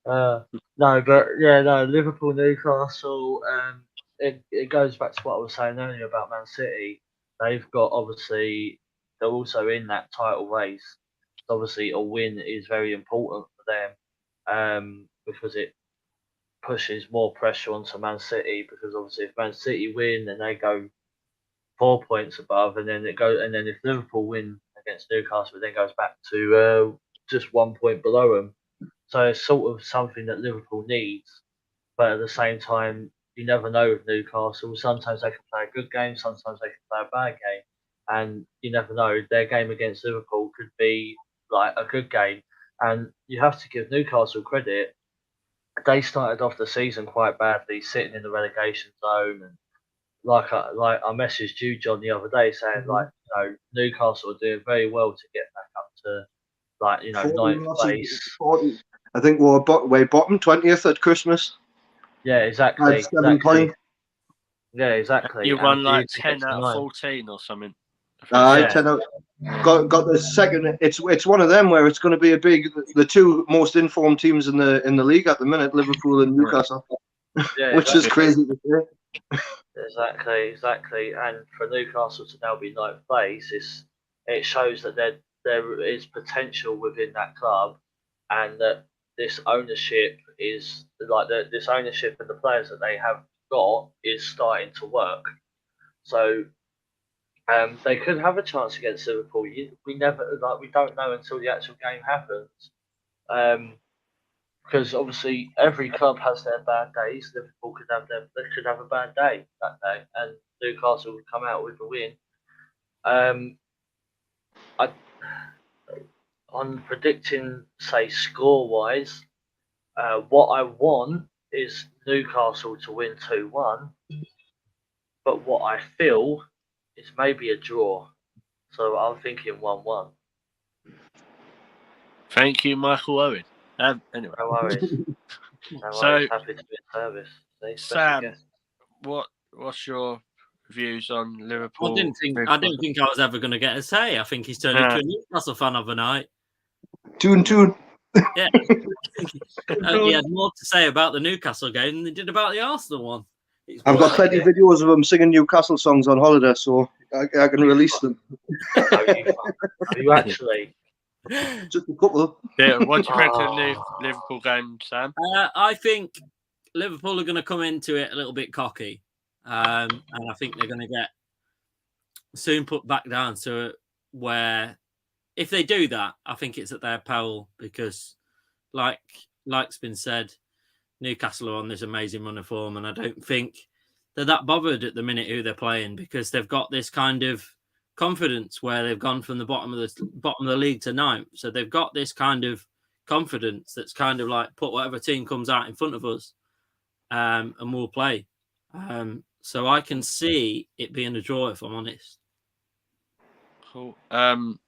No, but yeah, no. Liverpool, Newcastle. It goes back to what I was saying earlier about Man City. They've got obviously they're also in that title race. Obviously, a win is very important for them because it pushes more pressure onto Man City. Because obviously, if Man City win, then they go 4 points above, and then if Liverpool win against Newcastle, it then goes back to just 1 point below them. So it's sort of something that Liverpool needs, but at the same time, you never know with Newcastle. Sometimes they can play a good game, sometimes they can play a bad game, and you never know. Their game against Liverpool could be like a good game, and you have to give Newcastle credit. They started off the season quite badly, sitting in the relegation zone, and like I messaged you, John, the other day saying Newcastle are doing very well to get back up to ninth place. 40. I think we're bottom 20th at Christmas. Yeah, exactly. 7 points. Yeah, exactly. You won like 10 out of 14 or something. 10 out. Got the second. It's one of them where it's going to be the two most informed teams in the league at the minute, Liverpool and Newcastle, which is crazy to say. Exactly. And for Newcastle to now be ninth place, it shows that there is potential within that club, and that this ownership is like this ownership and the players that they have got is starting to work. So they could have a chance against Liverpool. We don't know until the actual game happens. Because obviously every club has their bad days. Liverpool could have a bad day that day, and Newcastle would come out with a win. On predicting, say, score wise, what I want is Newcastle to win 2-1, but what I feel is maybe a draw. So I'm thinking 1-1. Thank you, Michael Owen. Anyway, No worries. No So- worries. Happy to be in service. See, special Sam, guest. what's your views on I Liverpool? didn't think I was ever going to get a say. I think he's turned Yeah. into a Newcastle fan overnight. Tune. Yeah, he had more to say about the Newcastle game than he did about the Arsenal one. I've got plenty of videos of him singing Newcastle songs on holiday, so I can release them. Have you actually? Just a couple. Yeah, what do you think of the Oh. Liverpool game, Sam? I think Liverpool are going to come into it a little bit cocky, and I think they're going to get soon put back down to where, if they do that, I think it's at their peril because, like's been said, Newcastle are on this amazing run of form, and I don't think they're that bothered at the minute who they're playing because they've got this kind of confidence where they've gone from the bottom of the league to ninth. So they've got this kind of confidence that's kind of like put whatever team comes out in front of us, and we'll play. So I can see it being a draw if I'm honest. Cool. I'm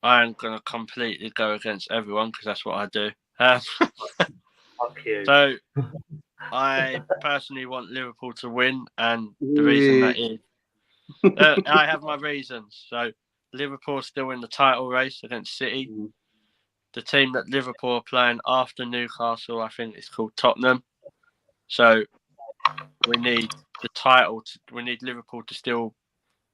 going to completely go against everyone because that's what I do. Fuck you. So I personally want Liverpool to win, and the reason that is I have my reasons. So Liverpool's still in the title race against City. The team that Liverpool are playing after Newcastle, I think, is called Tottenham. So we need the title. We need Liverpool to still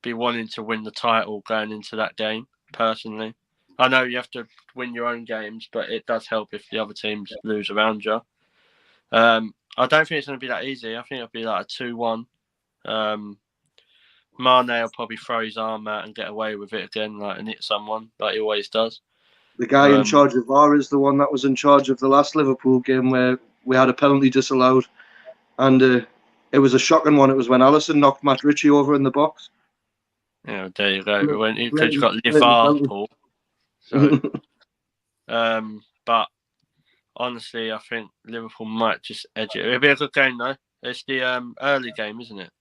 be wanting to win the title going into that game. Personally, I know you have to win your own games, but it does help if the other teams lose around you. I don't think it's going to be that easy. I think it'll be like a 2-1. Mane will probably throw his arm out and get away with it again, and hit someone like he always does. The guy in charge of VAR is the one that was in charge of the last Liverpool game where we had a penalty disallowed, and it was a shocking one. It was when Alisson knocked Matt Ritchie over in the box. Yeah, there you go. Because you've got Liverpool. So, but honestly, I think Liverpool might just edge it. It'll be a good game though. It's the early game, isn't it?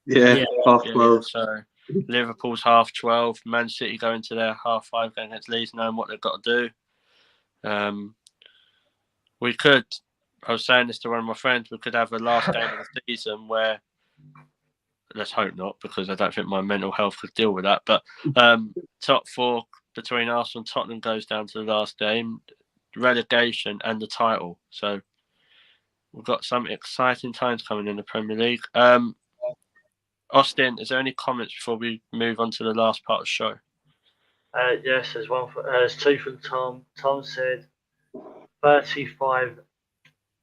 Yeah, half 12. So Liverpool's 12:30. Man City going to their 5:30 game against Leeds, knowing what they've got to do. We could. I was saying this to one of my friends. We could have a last game of the season where, let's hope not, because I don't think my mental health could deal with that. But top four between Arsenal and Tottenham goes down to the last game, relegation and the title. So we've got some exciting times coming in the Premier League. Austin, is there any comments before we move on to the last part of the show? Yes, there's two from Tom. Tom said 35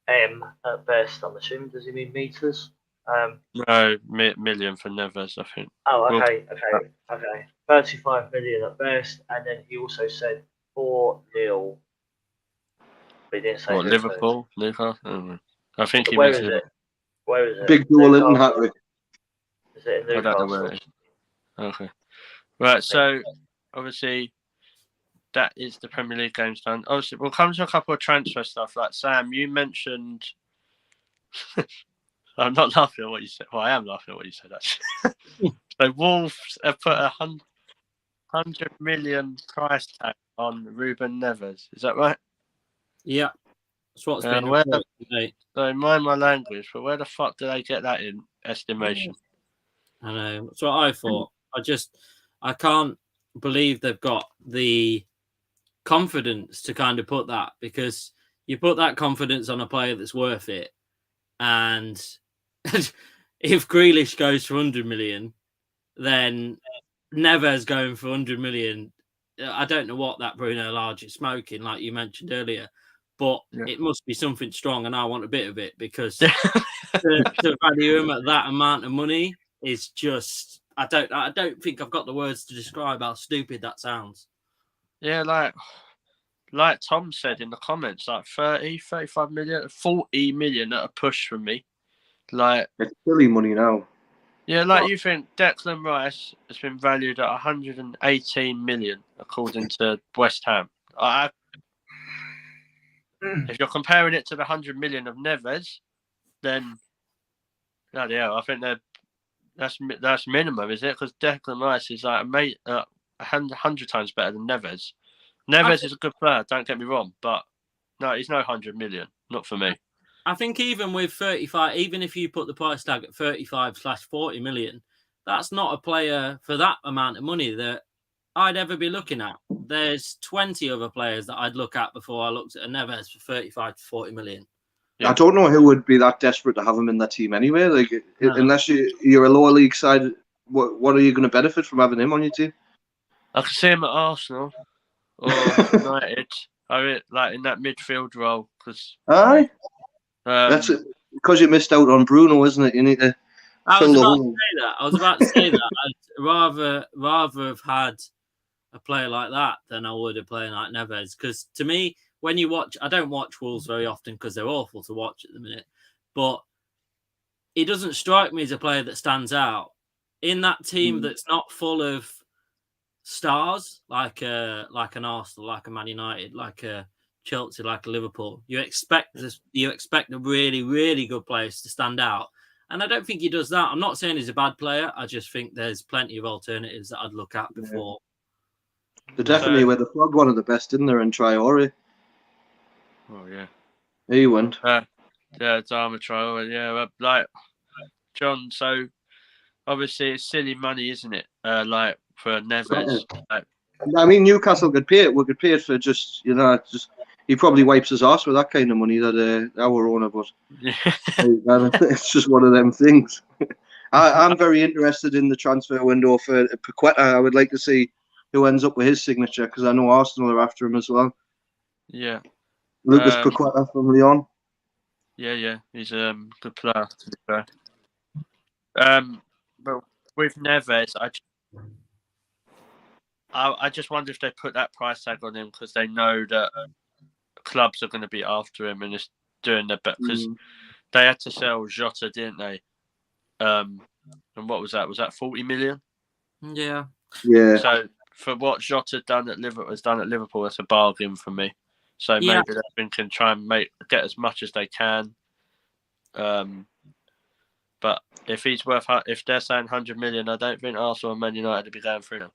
M at best. I'm assuming. Does he mean meters? No, million for Neves, I think. Oh, okay. 35 million at best, and then he also said 4-0. But he didn't say What, who, Liverpool? Newcastle? I think so. he Where means is Liverpool. it? Where is it? Big Joe Linton hat-trick. Is it in I don't know Newcastle? where it is. Okay. Right, so obviously that is the Premier League games done. Obviously, we'll come to a couple of transfer stuff. Like Sam, you mentioned. I'm not laughing at what you said. Well, I am laughing at what you said, actually. So Wolves have put a 100 million price tag on Ruben Neves. Is that right? Yeah, that's what's been where- reported today. So mind my language, but where the fuck do they get that in estimation? I know. That's what I thought. I can't believe they've got the confidence to kind of put that, because you put that confidence on a player that's worth it. And if Grealish goes for 100 million, then Neves going for 100 million I don't know what that Bruno Lage is smoking, like you mentioned earlier, but it must be something strong, and I want a bit of it because to value him at that amount of money is just. I don't think I've got the words to describe how stupid that sounds. Yeah, like Tom said in the comments, like 30, 35 million, 40 million at a push from me. Like, it's silly money now. yeah, like you think Declan Rice has been valued at 118 million according to West Ham. If you're comparing it to the 100 million of Neves, then bloody hell, I think that's minimum, is it? Because Declan Rice is like 100 times better than Neves. Neves is a good player, don't get me wrong, but no, he's no 100 million, not for me. I think even with 35, even if you put the price tag at 35/40 million, that's not a player for that amount of money that I'd ever be looking at. There's 20 other players that I'd look at before I looked at a Neves for 35 to 40 million. Yeah. I don't know who would be that desperate to have him in that team anyway. Like, unless you're a lower league side, what are you going to benefit from having him on your team? I could see him at Arsenal or United. I mean, like in that midfield role, because that's it. Because you missed out on Bruno, isn't it? You need to. I was about to say that. I'd rather have had a player like that than I would a player like Neves. Because to me, when you watch, I don't watch Wolves very often because they're awful to watch at the minute. But he doesn't strike me as a player that stands out in that team that's not full of stars like an Arsenal, like a Man United, like a Chelsea, like a Liverpool. You expect the really, really good players to stand out. And I don't think he does that. I'm not saying he's a bad player. I just think there's plenty of alternatives that I'd look at before. They definitely were the flogged one of the best, didn't there, in Traore? Oh, yeah. He went. Yeah, Adama Traore, yeah. Like, John, so obviously it's silly money, isn't it? Like, for Neves. I mean, Newcastle could pay it. We could pay it for just he probably wipes his ass with that kind of money that our owner, but it's just one of them things. I'm very interested in the transfer window for Paqueta. I would like to see who ends up with his signature because I know Arsenal are after him as well. Yeah. Lucas Paqueta from Lyon. Yeah, he's a good player, to be fair. But with Neves, I just wonder if they put that price tag on him because they know that clubs are going to be after him and it's doing their best. Because they had to sell Jota, didn't they? And what was that? Was that 40 million? Yeah. So for what Jota has done at Liverpool, that's a bargain for me. So maybe they've been can try and get as much as they can. But if they're saying 100 million, I don't think Arsenal and Man United would be going through them.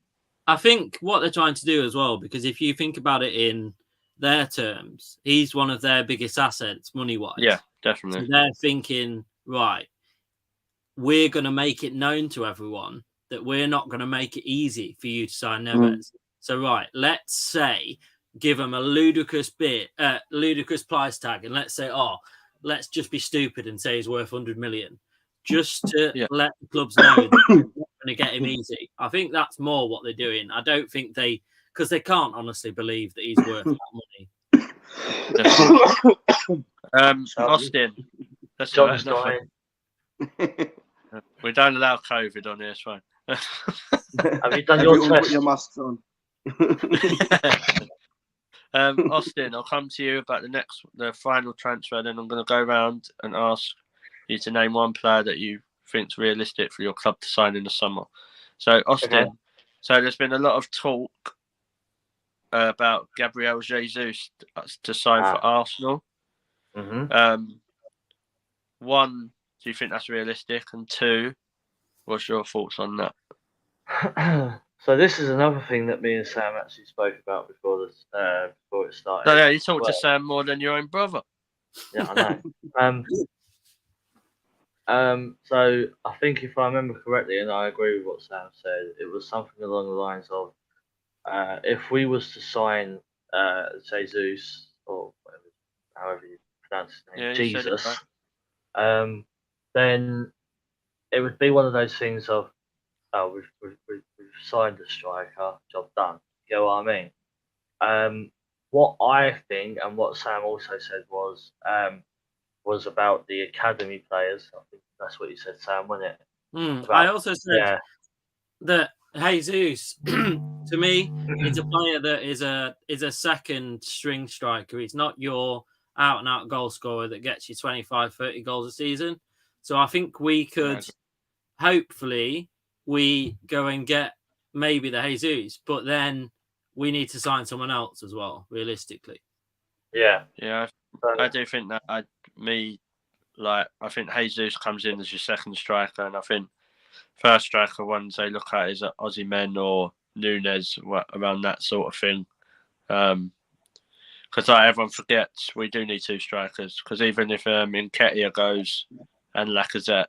I think what they're trying to do as well, because if you think about it in their terms, he's one of their biggest assets money-wise. Yeah, definitely. So they're thinking, right, we're going to make it known to everyone that we're not going to make it easy for you to sign Neves. So, right, let's say, give them a ludicrous price tag, and let's say, let's just be stupid and say he's worth 100 million, just to let the clubs know that we're not going to get him easy. I think that's more what they're doing. I don't think because they can't honestly believe that he's worth that money. Austin, that's John's dying. We don't allow COVID on here, it's fine. Have you done your test? Put your masks on. Austin, I'll come to you about the final transfer, then I'm going to go around and ask you to name one player that you think's realistic for your club to sign in the summer. So, Austin, so there's been a lot of talk about Gabriel Jesus to sign for Arsenal. One, do you think that's realistic? And two, what's your thoughts on that? So this is another thing that me and Sam actually spoke about before it started. No, you talk to Sam more than your own brother. Yeah, I know. So I think if I remember correctly, and I agree with what Sam said, it was something along the lines of if we was to sign Jesus or whatever, however you pronounce his name, Jesus, then it would be one of those things of, we've signed a striker, job done. You know what I mean? What I think and what Sam also said was about the academy players. I think that's what you said, Sam, wasn't it? I also said Yeah, that Jesus, to me, is a player that is a second string striker. He's not your out and out goal scorer that gets you 25, 30 goals a season. So I think we could hopefully we go and get maybe the Jesus, but then we need to sign someone else as well, realistically. yeah. I do think that I think Jesus comes in as your second striker, and I think first striker ones they look at is Aussie Men or Nunes, around that sort of thing. Because everyone forgets we do need two strikers. Because even if Nketiah goes and Lacazette,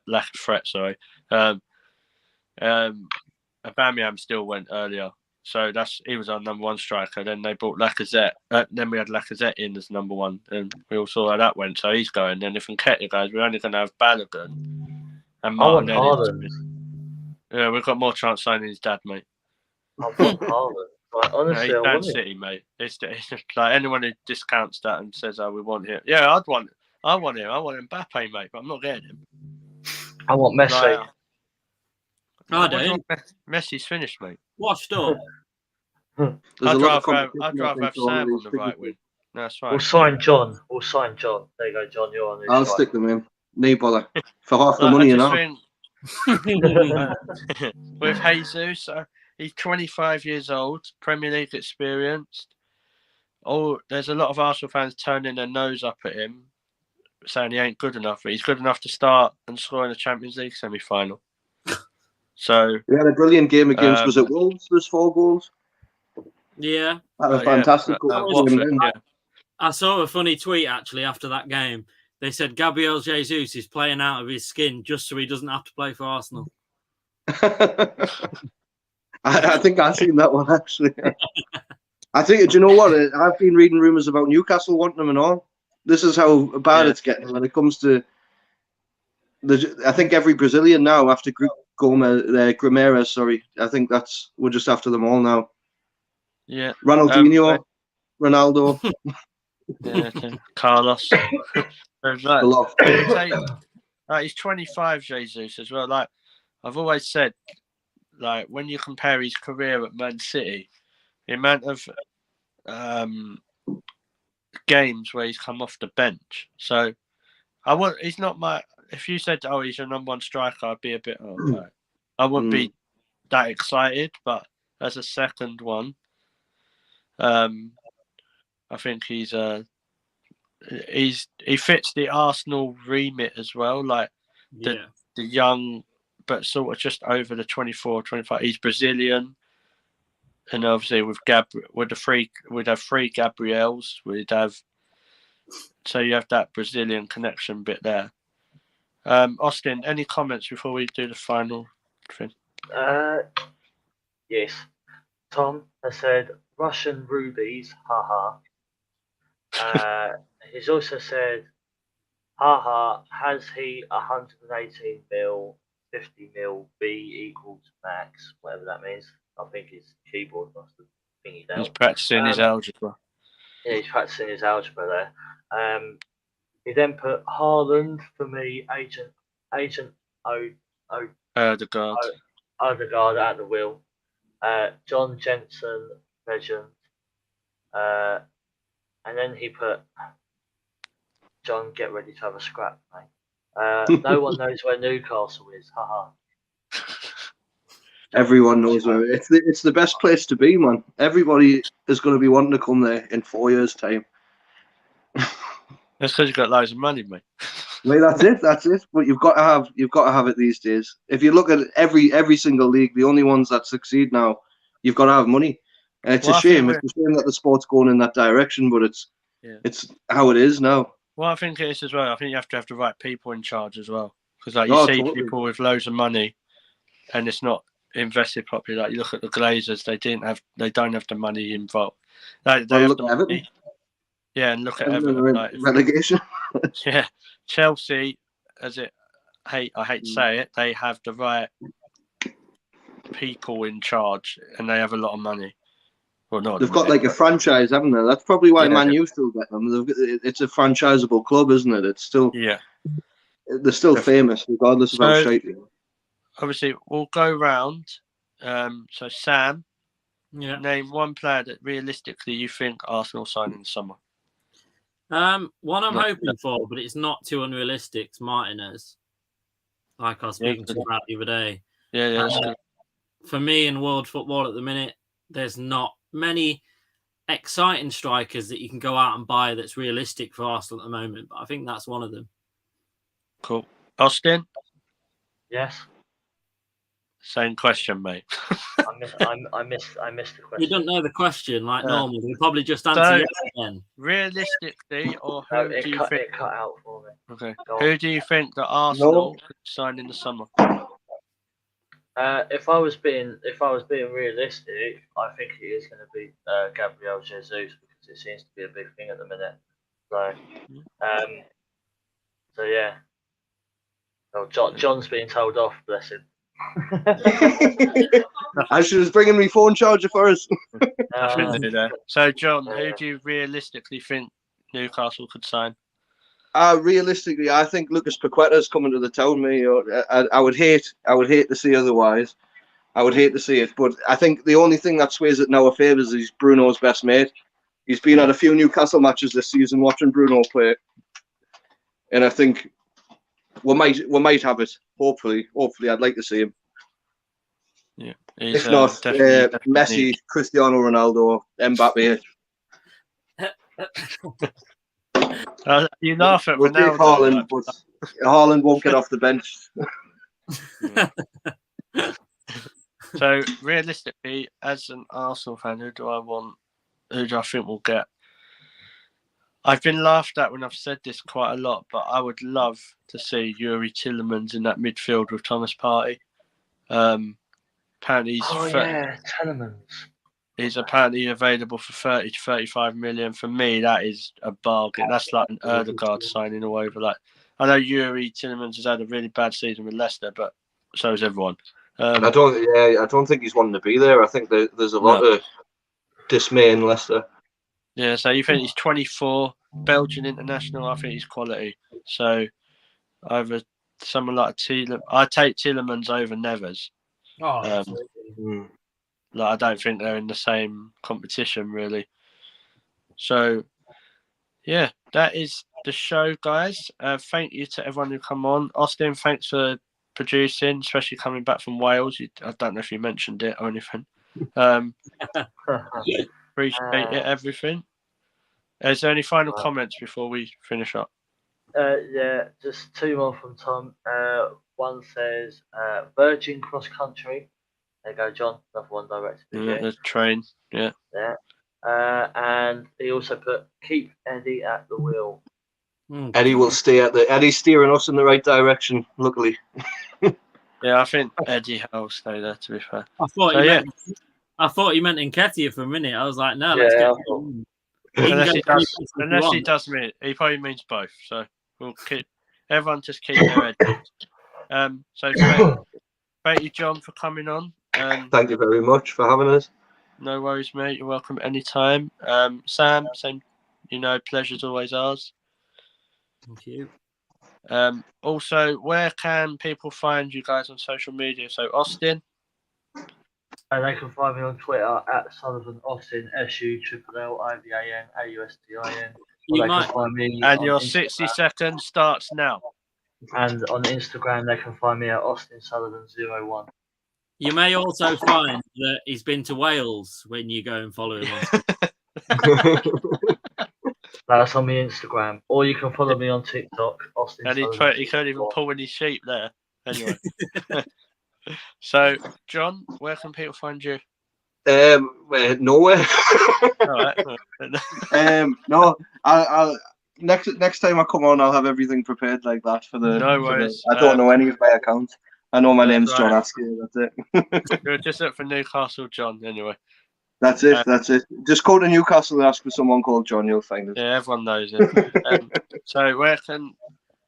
Aubameyang still went earlier. So he was our number one striker. Then they brought Lacazette. Then we had Lacazette in as number one, and we all saw how that went. So he's going. Then if Nketiah goes, we're only going to have Balogun and Martinelli. Yeah, we've got more chance signing his dad, mate. I want Haaland. Like, honestly, he's I Man want City, mate. It's like anyone who discounts that and says, "Oh, we want him." Yeah, I want him. I want Mbappe, mate, but I'm not getting him. I want Messi. I don't. Messi's finished, mate. Washed up. I'd rather have Sam on the right wing. No, that's fine. We'll sign John. There you go, John. You're on this. I'll stick them in. No bother. For half the money, you know. With Jesus, he's 25 years old, Premier League experienced. Oh, there's a lot of Arsenal fans turning their nose up at him, saying he ain't good enough. But he's good enough to start and score in the Champions League semi-final. So we had a brilliant game against. Was it Wolves? There's 4 goals. Yeah, that was fantastic. I saw a funny tweet actually after that game. They said Gabriel Jesus is playing out of his skin just so he doesn't have to play for Arsenal. I think I've seen that one actually. I think, do you know what? I've been reading rumours about Newcastle wanting him and all. This is how bad it's getting when it comes to I think every Brazilian now after Grimeras, sorry. I think we're just after them all now. Yeah. Ronaldinho, Ronaldo. Carlos. He's 25, Jesus, as well. Like I've always said, like when you compare his career at Man City, the amount of games where he's come off the bench. So he's not my. If you said, "Oh, he's your number one striker," I'd be a bit. I wouldn't be that excited, but as a second one, I think he fits the Arsenal remit as well. Like the young, but sort of just over the 24, 25. He's Brazilian. And obviously we'd have 3 Gabriels. So you have that Brazilian connection bit there. Austin, any comments before we do the final thing? Yes. Tom has said Russian rubies, haha. He's also said, haha, has he 118 mil, 50 mil, B equals max, whatever that means. I think his keyboard must have thingied out. He's practicing his algebra. Yeah, he's practicing his algebra there. He then put Haaland for me, Agent Odegaard at the wheel. John Jensen, legend. And then he put John, get ready to have a scrap, mate. No one knows where Newcastle is, haha. Everyone knows where it's the best place to be, man. Everybody is going to be wanting to come there in 4 years' time. That's because you've got loads of money, mate. Mate, that's it. But you've got to have it these days. If you look at every single league, the only ones that succeed now, you've got to have money. And it's a shame. It's a shame that the sport's going in that direction, but it's how it is now. Well, I think it is as well. I think you have to have the right people in charge as well, because you see people with loads of money, and it's not invested properly. Like you look at the Glazers, they don't have the money involved. They have the money. Yeah, and look at Everton. Like, relegation. Yeah, Chelsea, I hate to say it, they have the right people in charge, and they have a lot of money. Well, not. They've got like a franchise, haven't they? That's probably why Man U still get them. It's a franchisable club, isn't it? It's still they're still famous regardless of how shite they are. Obviously, we'll go round. So Sam, name one player that realistically you think Arsenal sign in the summer. One I'm hoping for, but it's not too unrealistic. It's Martinez. Like I was speaking to you about the other day. For me in world football at the minute, there's not many exciting strikers that you can go out and buy that's realistic for Arsenal at the moment. But I think that's one of them. Cool. Austin? Yes. Same question, mate. I missed the question. You don't know the question like normal. You probably just answer yes again. Realistically, or who do you think? It cut out for me. Okay. Who do you think that Arsenal could sign in the summer? If I was being realistic, I think it is going to be Gabriel Jesus because it seems to be a big thing at the minute. So yeah. Oh, John's being told off. Bless him. I should have bringing me phone charger for us. So John, who do you realistically think Newcastle could sign? Realistically, I think Lucas Paqueta's coming to the town. I would hate to see otherwise. I would hate to see it, but I think the only thing that sways it in our favour is he's Bruno's best mate. He's been at a few Newcastle matches this season watching Bruno play, and I think we might have it. Hopefully, I'd like to see him. Yeah, if not, Messi, Cristiano Ronaldo, Mbappe. You laugh at Ronaldo. Haaland, but Haaland won't get off the bench. So realistically, as an Arsenal fan, who do I want? Who do I think we'll get? I've been laughed at when I've said this quite a lot, but I would love to see Yuri Tillemans in that midfield with Thomas Partey. Apparently he's Tillemans. He's apparently available for 30 to 35 million. For me, that is a bargain. That's like an Erdegaard signing all over. Like, I know Yuri Tillemans has had a really bad season with Leicester, but so has everyone. I don't think he's wanting to be there. I think there's a lot of dismay in Leicester. Yeah, so you think he's 24, Belgian international? I think he's quality. So over someone like Tielemans, I take Tielemans over Neves. Like, I don't think they're in the same competition, really. So, yeah, that is the show, guys. Thank you to everyone who come on. Austin, thanks for producing, especially coming back from Wales. I don't know if you mentioned it or anything. Appreciate it, everything. Is there any final comments before we finish up? Yeah, just two more from Tom. One says Virgin Cross Country. There you go, John. Another one directed to you. The train, yeah. And he also put keep Eddie at the wheel. Eddie will stay Eddie's steering us in the right direction, luckily. Yeah, I think Eddie will stay there, to be fair. I thought you meant Nketiah for a minute. I was like, no, let's get unless he does mean it. He probably means both. So we'll keep everyone just keep their head. So thank you, John, for coming on. Thank you very much for having us. No worries, mate. You're welcome anytime. Sam, same, pleasure's always ours. Thank you. Also, where can people find you guys on social media? So, Austin. And they can find me on Twitter at Sullivan Austin, SULLIVAN AUSTIN. You might. And your 60 seconds starts now. And on Instagram, they can find me at Austin Sullivan01. You may also find that he's been to Wales when you go and follow him on. That's on my Instagram. Or you can follow me on TikTok, Austin And Sullivan. he can't even pull any sheep there. Anyway. So, John, where can people find you? Nowhere. All right. No, I'll next time I come on, I'll have everything prepared like that for the. No worries. I don't know any of my accounts. I know my name's John Askew. That's it. You're just up for Newcastle, John. Anyway. That's it. That's it. Just go to Newcastle and ask for someone called John. You'll find it. Yeah, everyone knows it. So, where can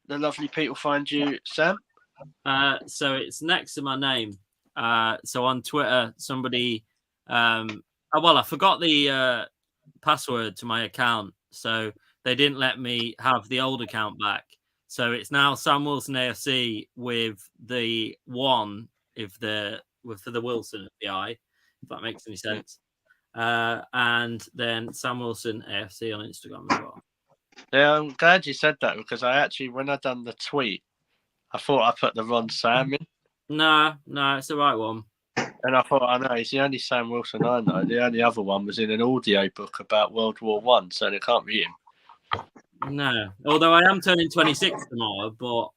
the lovely people find you, Sam? So it's next to my name. So on Twitter, somebody, I Well, I forgot the password to my account, so they didn't let me have the old account back. So it's now Sam Wilson AFC with the one for the Wilson at the I, if that makes any sense. And then Sam Wilson AFC on Instagram as well. Yeah, I'm glad you said that because I actually, when I done the tweet, I thought I put the wrong Sam in. No, it's the right one. And I thought, I know, he's the only Sam Wilson I know. The only other one was in an audio book about World War One, so it can't be him. No, although I am turning 26 tomorrow, but...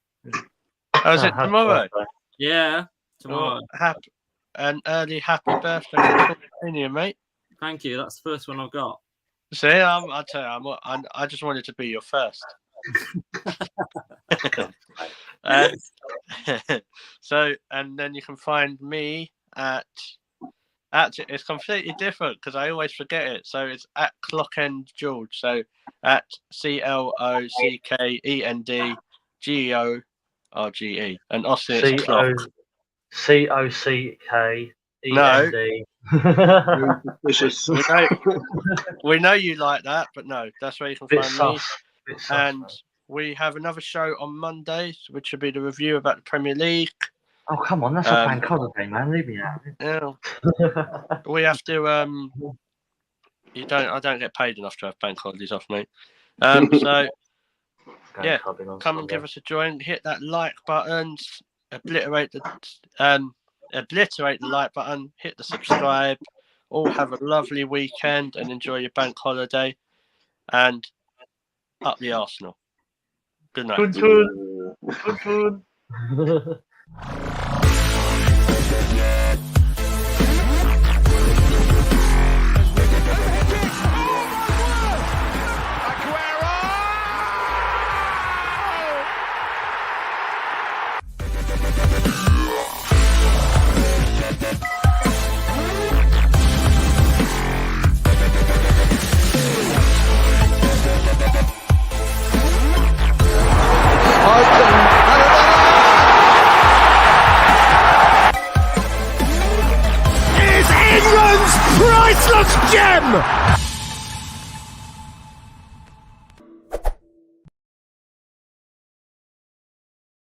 Oh, is it tomorrow? Yeah, tomorrow. Well, an early happy birthday to you, mate. Thank you, that's the first one I've got. See, I tell you, I just wanted to be your first. So, and then you can find me at it's completely different because I always forget it. So it's at Clockend George. So at CLOCKENDGEORGE and Austin it's Clock. COCKEND. No. Suspicious. We know you like that, but no, that's where you can find me. And we have another show on Mondays, which will be the review about the Premier League. Oh, come on, that's a bank holiday, man. Leave me out. Yeah. We have to. I don't get paid enough to have bank holidays off, mate. So yeah, come and give us a join. Hit that like button. Obliterate the like button. Hit the subscribe. All have a lovely weekend and enjoy your bank holiday. And up the Arsenal. Good night. Good food. England's priceless gem!